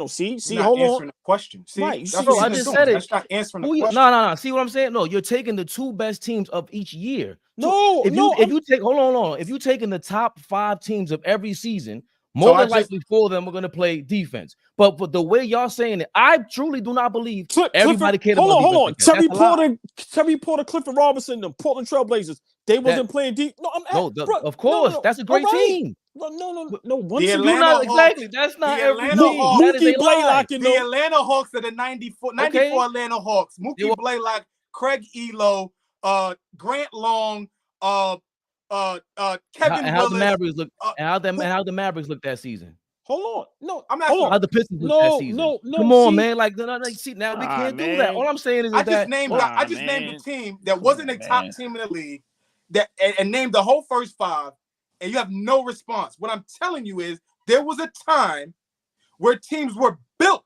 See, not hold answering on. the question. See, Right. that's Bro, what I he's just doing. said it. That's not answering the question. No. See what I'm saying? No, you're taking the two best teams of each year. If you take hold on. If you're taking the top 5 teams of every season, more than likely 4 of them are going to play defense. But the way y'all saying it, I truly do not believe everybody cared about defense. Hold on. Terry Porter, Clifford Robinson, the Portland Trailblazers, they wasn't playing deep. Of course, that's a great team. No. The Atlanta Hawks, exactly. That's not the every Atlanta team. Hawks. That is a Mookie lie. Blaylock, The Atlanta Hawks are the 94 Atlanta Hawks. Mookie Blaylock, Craig Elo, Grant Long, Kevin How Willis. the Mavericks look? How the Mavericks look that season? Hold on. No, I'm asking. How the Pistons look that season? No. Come on, man. Like, see, now we can't do that. All I'm saying is I just named a team that wasn't a top team in the league and named the whole first 5, and you have no response. What I'm telling you is there was a time where teams were built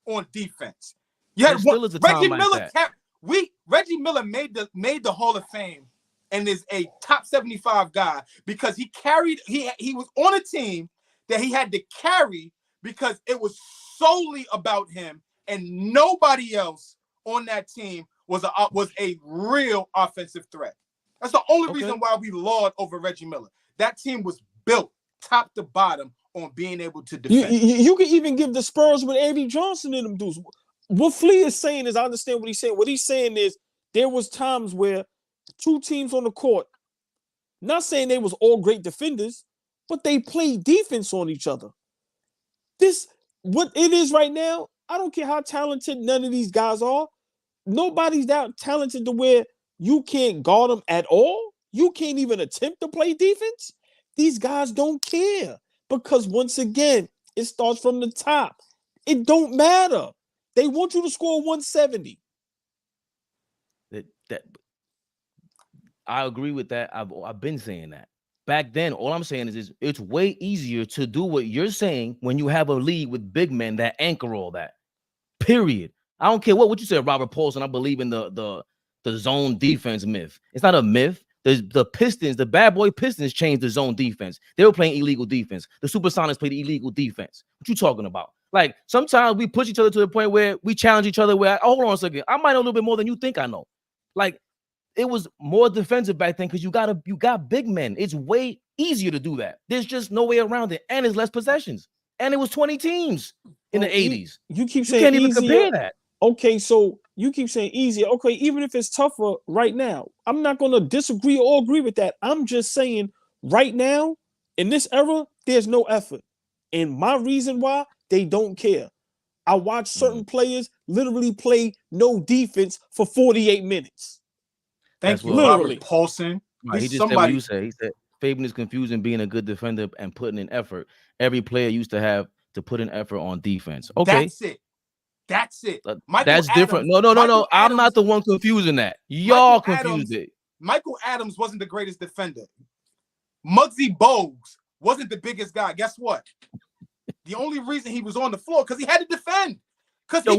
on defense. There still is a time like that. Reggie Miller made the Hall of Fame and is a top 75 guy because he was on a team that he had to carry because it was solely about him and nobody else on that team was a real offensive threat. That's the only reason why we laud over Reggie Miller. That team was built top to bottom on being able to defend. You can even give the Spurs with A.B. Johnson in them dudes. What Flea is saying is, I understand what he's saying. What he's saying is there was times where 2 teams on the court, not saying they was all great defenders, but they played defense on each other. What it is right now, I don't care how talented none of these guys are. Nobody's that talented to where you can't guard them at all. You can't even attempt to play defense. These guys don't care because once again, it starts from the top. It don't matter. They want you to score 170. I agree with that. I've been saying that. Back then, all I'm saying is it's way easier to do what you're saying when you have a league with big men that anchor all that. Period. I don't care what you said, Robert Paulson. I believe in the zone defense myth. It's not a myth. The Pistons, the bad boy Pistons changed the zone defense. They were playing illegal defense. The Supersonics played illegal defense. What you talking about? Like, sometimes we push each other to the point where we challenge each other where, hold on a second, I might know a little bit more than you think I know. Like, it was more defensive back then because you got big men. It's way easier to do that. There's just no way around it. And it's less possessions. And it was 20 teams in the 80s. You keep saying you can't even easier. compare that. Okay, so you keep saying easier. Okay, even if it's tougher right now, I'm not going to disagree or agree with that. I'm just saying right now, in this era, there's no effort. And my reason why, they don't care. I watch certain players literally play no defense for 48 minutes. Thank you, literally. Robert Paulson. He just said what you said. He said Fabian is confusing being a good defender and putting in effort. Every player used to have to put in effort on defense. Okay. That's it. That's different. No. I'm not the one confusing that. Y'all confused it. Michael Adams wasn't the greatest defender. Muggsy Bogues wasn't the biggest guy. Guess what? The only reason he was on the floor because he had to defend.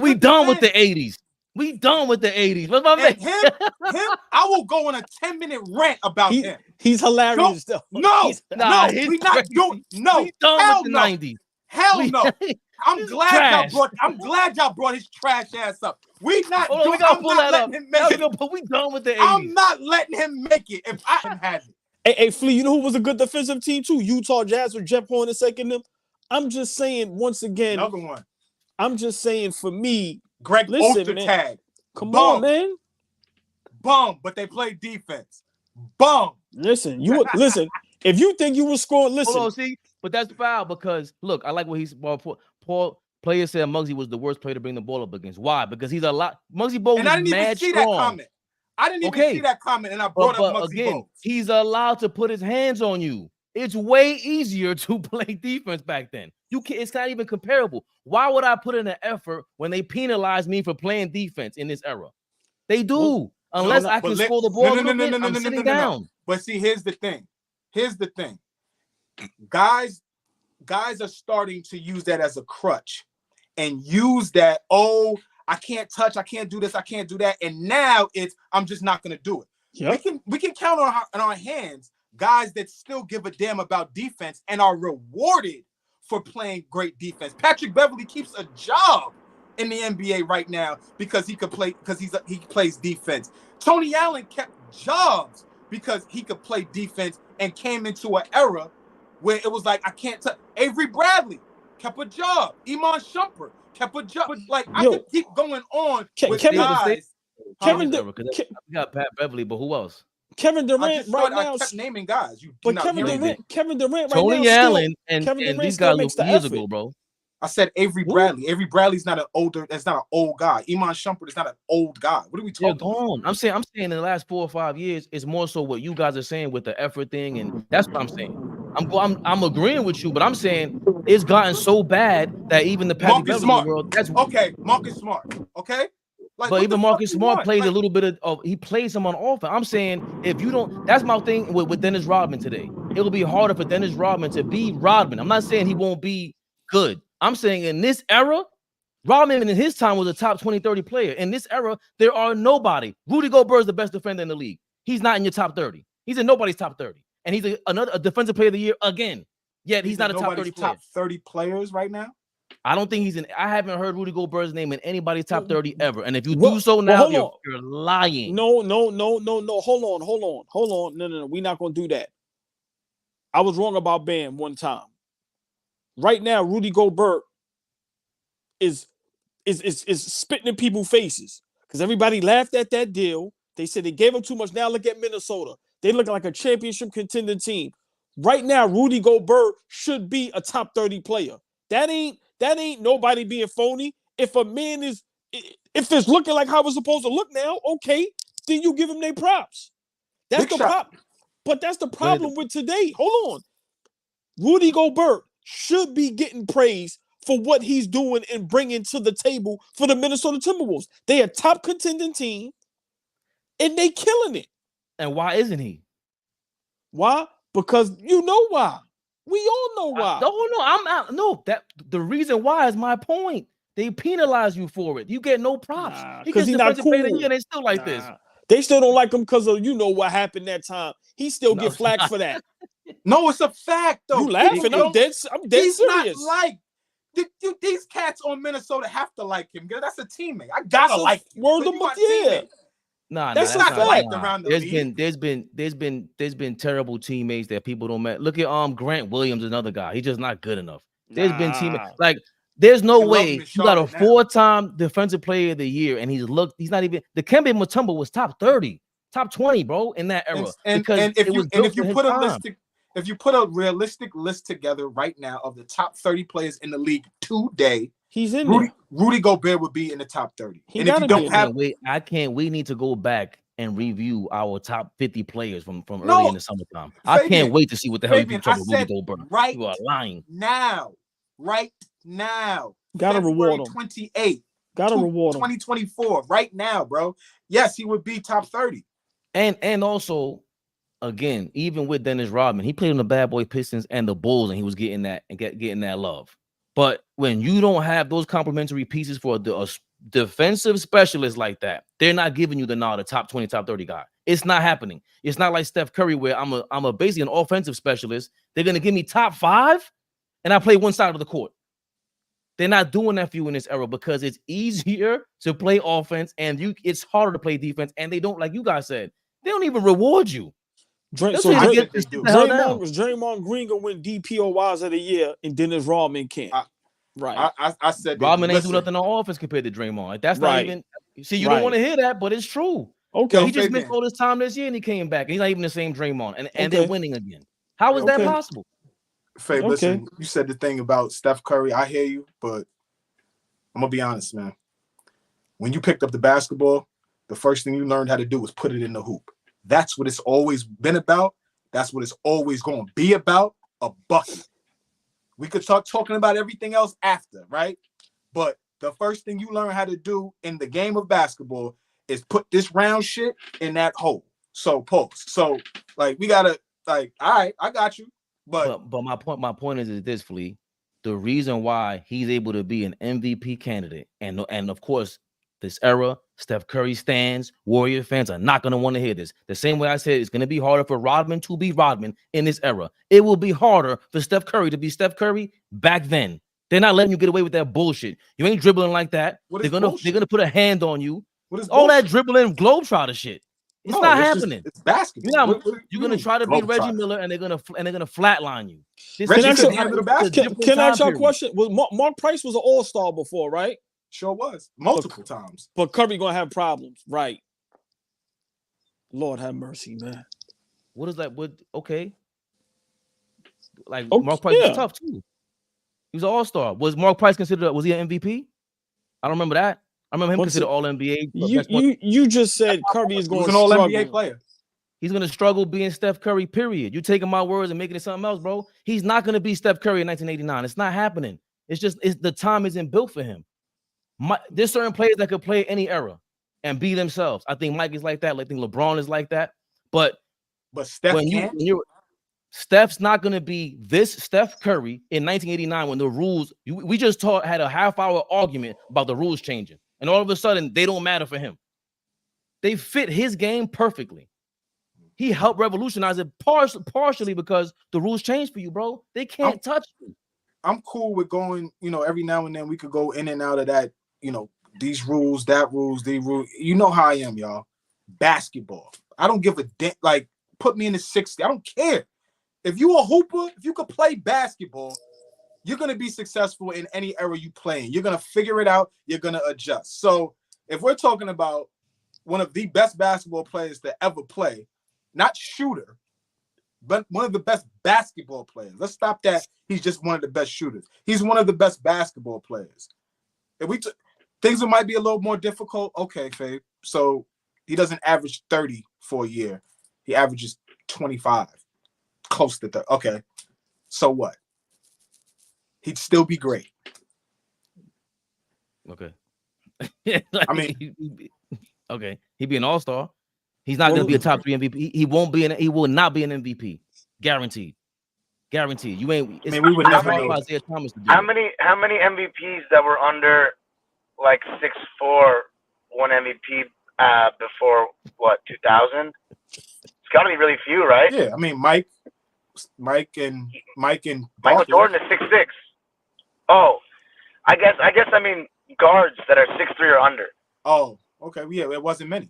We done with the 80s. We done with the 80s. What's my man? Him, I will go on a 10-minute rant about him. He's hilarious, though. We not doing. No, we done with the 90s. Hell no. I'm glad y'all brought his trash ass up. We not doing. We gotta pull that up. Him make it. But we done with the 80s. I'm not letting him make it if I had it. Hey, Flea, you know who was a good defensive team too? Utah Jazz with Jeff Hornacek in them. I'm just saying once again. Another one. I'm just saying for me, Greg Ostertag. Come on, man. Bum, but they play defense. Bum. Listen. If you think you will score, listen. Hold on, see, but that's foul because look, I like what he's Paul. Player said Muggsy was the worst player to bring the ball up against. Why? Because he's a lot. Muggsy Bogues and I didn't even see that comment. I didn't even see that comment, and I brought up Muggsy Bogues. He's allowed to put his hands on you. It's way easier to play defense back then. It's not even comparable. Why would I put in an effort when they penalize me for playing defense in this era? They do. Unless I can score the ball. I'm sitting down. But see, here's the thing. guys are starting to use that as a crutch and use that, oh, I can't touch, I can't do this, I can't do that. And now it's, I'm just not going to do it. Yep. We can count on our hands guys that still give a damn about defense and are rewarded for playing great defense. Patrick Beverly keeps a job in the NBA right now because he could play, because he plays defense. Tony Allen kept jobs because he could play defense and came into an era where it was like, I can't touch. Avery Bradley kept a job. Iman Shumpert kept a job. Like, I could keep going on with guys. We got Pat Beverly, but who else? Kevin Durant right now. I kept naming guys. Kevin Durant right Tony now. Allen and these guys look years ago, bro. I said Avery Bradley. Avery Bradley's not that's not an old guy. Iman Shumpert is not an old guy. What are we talking about? I'm saying in the last 4 or 5 years, it's more so what you guys are saying with the effort thing, and that's what I'm saying. I'm agreeing with you, but I'm saying it's gotten so bad that even the Patrick Beverly world. That's okay. Marcus Smart. Okay. Like, but even Marcus Smart plays a little bit of he plays him on offense. I'm saying if you don't, that's my thing with Dennis Rodman today. It'll be harder for Dennis Rodman to be Rodman. I'm not saying he won't be good. I'm saying in this era, Rodman in his time was a top 20, 30 player. In this era, there are nobody. Rudy Gobert is the best defender in the league. He's not in your top 30. He's in nobody's top 30. And he's a defensive player of the year again. Yet he's not a top 30 player. Top 30 players right now? I don't think he's in. I haven't heard Rudy Gobert's name in anybody's top 30 ever. And if you do so now, you're lying. No. Hold on. No. We're not gonna do that. I was wrong about Bam one time. Right now, Rudy Gobert is spitting in people's faces because everybody laughed at that deal. They said they gave him too much. Now look at Minnesota. They look like a championship contending team. Right now, Rudy Gobert should be a top 30 player. That ain't nobody being phony. If a man is, if it's looking like how it's supposed to look now, okay, then you give him their props. That's the problem. But that's the problem with today. Hold on. Rudy Gobert should be getting praise for what he's doing and bringing to the table for the Minnesota Timberwolves. They a top contending team, and they killing it. And why isn't he? Why? Because you know why. We all know why. I'm out. No, that the reason why is my point. They penalize you for it. You get no props because he's not cool. And they still like this. They still don't like him because of what happened that time. He still get flack for that. No, it's a fact though. You laughing? I'm dead he's serious. Not like these cats on Minnesota have to like him. That's a teammate. I gotta like him. Word of mouth, yeah. That's not liked around the league. There's been terrible teammates that people don't met. Look at Grant Williams, another guy. He's just not good enough. There's been teammates like there's no way you got a 4-time defensive player of the year and he's not even. The Dikembe Mutombo was top 30, top 20, bro, in that era. And if you put a realistic list together right now of the top 30 players in the league today, he's in there. Rudy Gobert would be in the top 30. And if you don't have, we need to go back and review our top 50 players from early in the summertime. I can't wait to see what the hell you talking about Rudy Gobert. Right, you are lying right now. Gotta reward him. 28. Gotta reward him. 2024. Right now, bro. Yes, he would be top 30. And also, again, even with Dennis Rodman, he played on the Bad Boy Pistons and the Bulls, and he was getting that love. But when you don't have those complementary pieces for a defensive specialist like that, they're not giving you the nod, a top 20, top 30 guy. It's not happening. It's not like Steph Curry where I'm a basically an offensive specialist. They're gonna give me top 5, and I play one side of the court. They're not doing that for you in this era because it's easier to play offense and it's harder to play defense. And they don't, like you guys said, they don't even reward you. Draymond Green gonna win DPOYs of the year, and Dennis Rodman can't. Right. I said Rodman ain't do nothing on offense compared to Draymond. Like that's not even. See, you don't want to hear that, but it's true. Okay, he just missed all this time this year, and he came back. And he's not even the same Draymond, and they're winning again. How is that possible? Fabe, listen, you said the thing about Steph Curry. I hear you, but I'm gonna be honest, man. When you picked up the basketball, the first thing you learned how to do was put it in the hoop. That's what it's always been about. That's what it's always going to be about, a bucket. We could start talking about everything else after, right? But the first thing you learn how to do in the game of basketball is put this round shit in that hole. So, pause. So, like, we got to, like, all right, I got you. But my point is this, Flea. The reason why he's able to be an MVP candidate, and of course, this era, Steph Curry stands, Warrior fans are not going to want to hear this. The same way I said it's going to be harder for Rodman to be Rodman in this era. It will be harder for Steph Curry to be Steph Curry back then. They're not letting you get away with that bullshit. You ain't dribbling like that. They're gonna put a hand on you. All that dribbling globetrotter shit. It's not happening. It's basketball. You're gonna try to beat Reggie Miller, and they're gonna flatline you. Can I ask y'all a question? Mark Price was an all-star before, right? Sure was. Multiple times. But Curry gonna have problems, right? Lord have mercy, man. What is that? Okay. Like Mark Price was tough too. He was an all-star. Was Mark Price considered? Was he an MVP? I don't remember that. I remember him considered All-NBA. You just said Curry is going to struggle. He's an All-NBA player. He's going to struggle being Steph Curry, period. You're taking my words and making it something else, bro. He's not going to be Steph Curry in 1989. It's not happening. It's just the time isn't built for him. There's certain players that could play any era and be themselves. I think Mike is like that. I think LeBron is like that. But Steph Steph's not going to be this Steph Curry in 1989 when the rules, we just had a half-hour argument about the rules changing. And all of a sudden, they don't matter for him. They fit his game perfectly. He helped revolutionize it partially because the rules changed for you, bro. They can't touch you. I'm cool with going, every now and then we could go in and out of that, these rules, that rules, these rules. You know how I am, y'all. Basketball. I don't give a damn. Like, put me in the 60. I don't care. If you a hooper, if you could play basketball, you're going to be successful in any era you play in. You're going to figure it out. You're going to adjust. So if we're talking about one of the best basketball players to ever play, not shooter, but one of the best basketball players. Let's stop that. He's just one of the best shooters. He's one of the best basketball players. If things that might be a little more difficult, okay, Fabe. So he doesn't average 30 for a year. He averages 25. Close to 30. Okay. So what? He'd still be great. Okay. I mean, okay. He'd be an all-star. He's not going to be a top 3 MVP. He won't be he will not be an MVP. Guaranteed. You ain't. We would never know. How many MVPs that were under like 6'4" won MVP before 2000? It's got to be really few, right? Yeah, I mean Mike and Michael Jordan is 6'6". Oh, I guess I mean guards that are 6'3" or under. Oh, okay. Yeah, it wasn't many.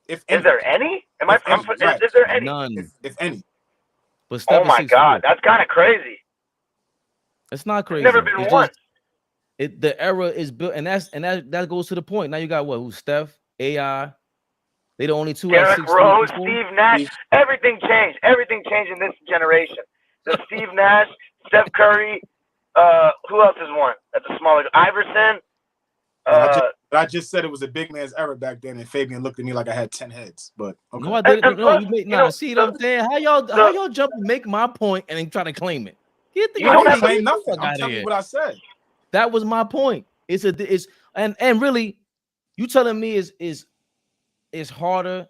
Is there any? Is there any? None. If any. But oh my God, that's kind of crazy. It's not crazy. Never been one. The era is built, and that goes to the point. Now you got what? Who's Steph, AI? They the only two. Derrick Rose, Steve Nash. Everything changed. Everything changed in this generation. The Steve Nash, Steph Curry. Who else is one? That's a smaller. Iverson. I just said it was a big man's era back then, and Fabian looked at me like I had 10 heads. But okay. No, I didn't. No, see what I'm saying? How y'all jump and make my point and then try to claim it? You don't have to claim nothing. I'm telling you what I said. That was my point. And really, you telling me is harder.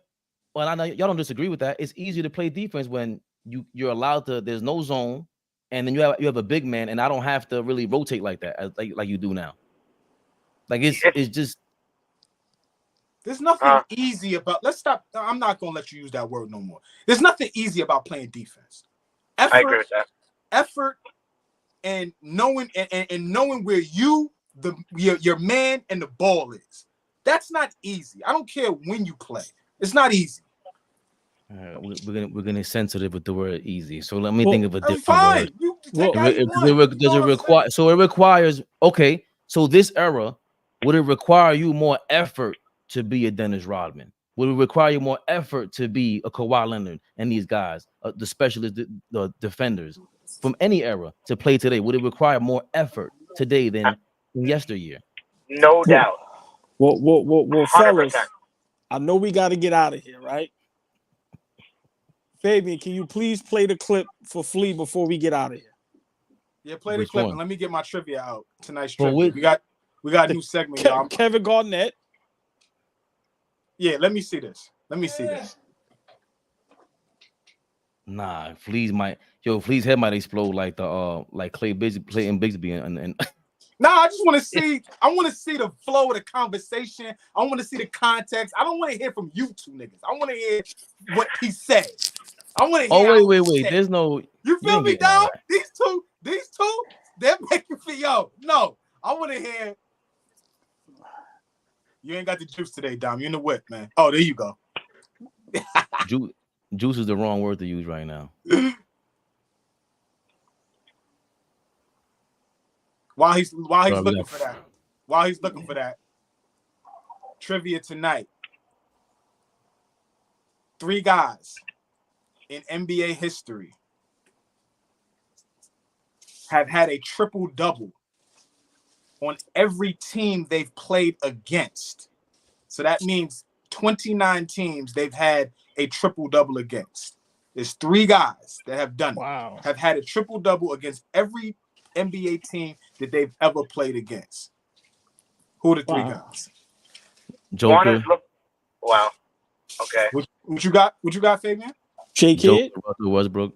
Well, I know y'all don't disagree with that. It's easier to play defense when you're allowed to. There's no zone, and then you have a big man, and I don't have to really rotate like that like you do now. Like it's just. There's nothing easy about. Let's stop. I'm not gonna let you use that word no more. There's nothing easy about playing defense. I agree with that. Effort and knowing where your man and the ball is. That's not easy. I don't care when you play. It's not easy. We're gonna sensitive with the word easy. So let me think of a different word. It requires. Okay, so this era, would it require you more effort to be a Dennis Rodman? Would it require you more effort to be a Kawhi Leonard and these guys, the specialists, the defenders from any era to play today? Would it require more effort today than yesteryear? No doubt. Well, fellas, I know we got to get out of here, right? Fabian, can you please play the clip for Flea before we get out of here? Yeah, play the clip and let me get my trivia out. Tonight's trivia. We got a new segment, y'all. Kevin Garnett. Yeah, let me see this. Nah, Flea's head might explode like the Clayton Bigsby and Nah, I just want to see. I want to see the flow of the conversation. I want to see the context. I don't want to hear from you two niggas. I want to hear what he said. I want to hear. Oh wait. There's no. You feel me, down? dog? These two, they're making for yo. No, I want to hear. You ain't got the juice today, Dom. You in the whip, man. Oh, there you go. Juice is the wrong word to use right now. While he's looking for that, trivia tonight. 3 guys in NBA history have had a triple-double on every team they've played against. So that means 29 teams they've had a triple-double against. There's 3 guys that have done it. Have had a triple-double against every NBA team that they've ever played against. Who are the 3 guys? Joker. Wow. Okay. What you got? What you got, Fabian? J-Kid? Russell Westbrook.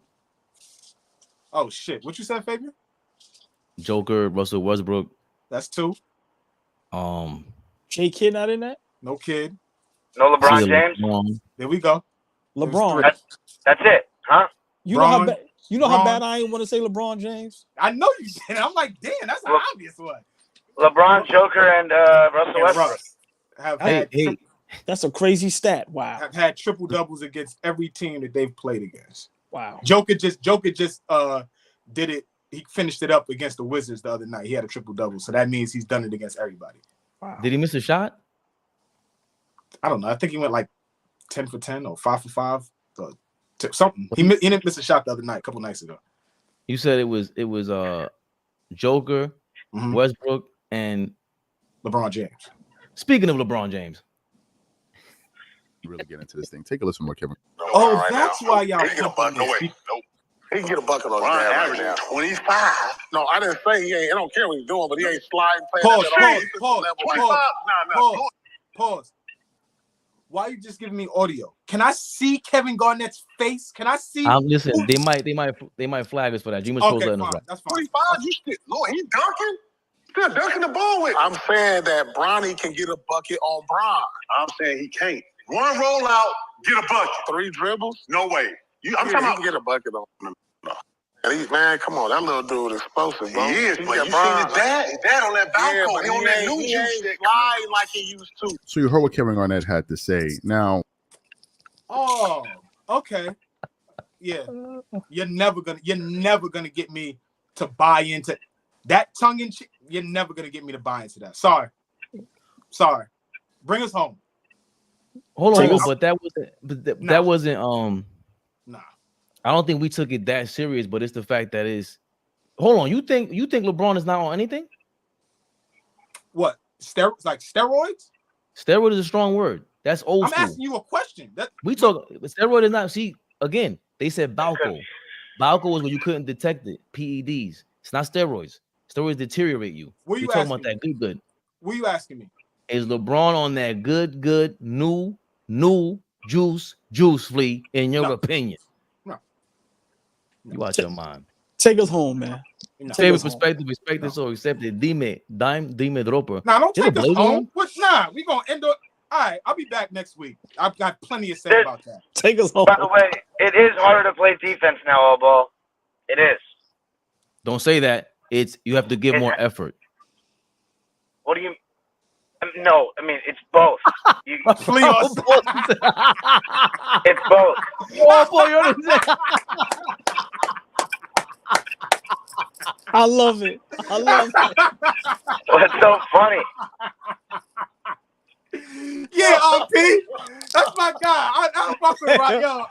Oh shit! What you said, Fabian? Joker, Russell Westbrook. That's 2. J-Kid not in that? No kid. No LeBron James. There we go. LeBron. That's it, huh? You know how bad I ain't want to say LeBron James? I know you did. I'm like, damn, that's an obvious one. LeBron, Joker, and Russell Westbrook. Have had that's a crazy stat. Wow. Have had triple doubles against every team that they've played against. Wow. Joker just did it. He finished it up against the Wizards the other night. He had a triple double, so that means he's done it against everybody. Wow. Did he miss a shot? I don't know. I think he went like 10 for 10 or 5 for 5. Something. He didn't miss a shot the other night, a couple nights ago. You said it was Joker, Westbrook, and LeBron James. Speaking of LeBron James, really get into this thing. Take a listen to what Kevin. Oh, that's why y'all. He can get a bucket. No, wait, nope. He can get a bucket on his man right now. 25. No, I didn't say he ain't. I don't care what he's doing, but he ain't sliding. Pause. Why are you just giving me audio? Can I see Kevin Garnett's face? Can I see? Listen, they might flag us for that. Dreamer's okay, fine. That's fine. 25. You still, Lord, he dunking. Still dunking the ball with. I'm saying that Bronny can get a bucket on Bron. I'm saying he can't. One rollout, get a bucket. 3 dribbles? No way. I'm talking about get a bucket on him. No. Man, come on, that little dude is explosive, bro. He is, but you seen his dad? His dad on that balcony. He on that new juice that glide like he used to. So you heard what Kevin Garnett had to say. Now, oh, okay, yeah. You're never gonna get me to buy into that tongue in cheek. You're never gonna get me to buy into that. Sorry. Bring us home. Hold on, but that wasn't Nah. I don't think we took it that serious, but it's the fact that is. Hold on, you think LeBron is not on anything? What? Steroids? Steroid is a strong word. That's old school. I'm asking you a question. We talk. Steroid is not. See, again, they said Balco. Balco was when you couldn't detect it. PEDs. It's not steroids. Steroids deteriorate you. What are you talking asking about that good? What are you asking me? Is LeBron on that good new juice flea in your opinion? No. You out your mind. Take us home, man. Favorite perspective, respected, so accepted. Dime dropper. Nah, don't take us home. Nah, we gonna end up. All right, I'll be back next week. I've got plenty to say about that. Take us home. By the way, it is harder to play defense now, AllBall. It is. Don't say that. You have to give more effort. What do you? No, I mean it's both. It's both. Oh boy, I love it. What's so funny? Yeah, P. That's my guy. I'm fucking right, yo.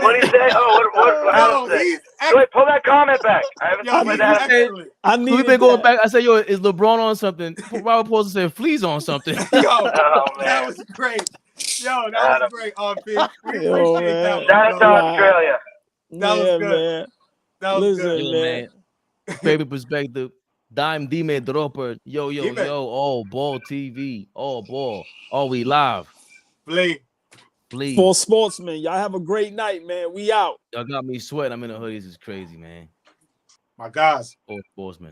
What did he say? Oh, what wait, pull that comment back. I haven't seen that. We've been going back. I said, yo, is LeBron on something? Robert Paulson said, Flea's on something. Yo, that was great. Yo, that was great, P. We appreciate that one. Shout out to Australia. That was good. Man. That was good, man. Favorite perspective. Dime dropper. Yo, AllBall TV. AllBall. All we live. Play. Please. For Sportsmen. Y'all have a great night, man. We out. Y'all got me sweating. I'm in the hoodies. It's crazy, man. My guys. For Sportsmen.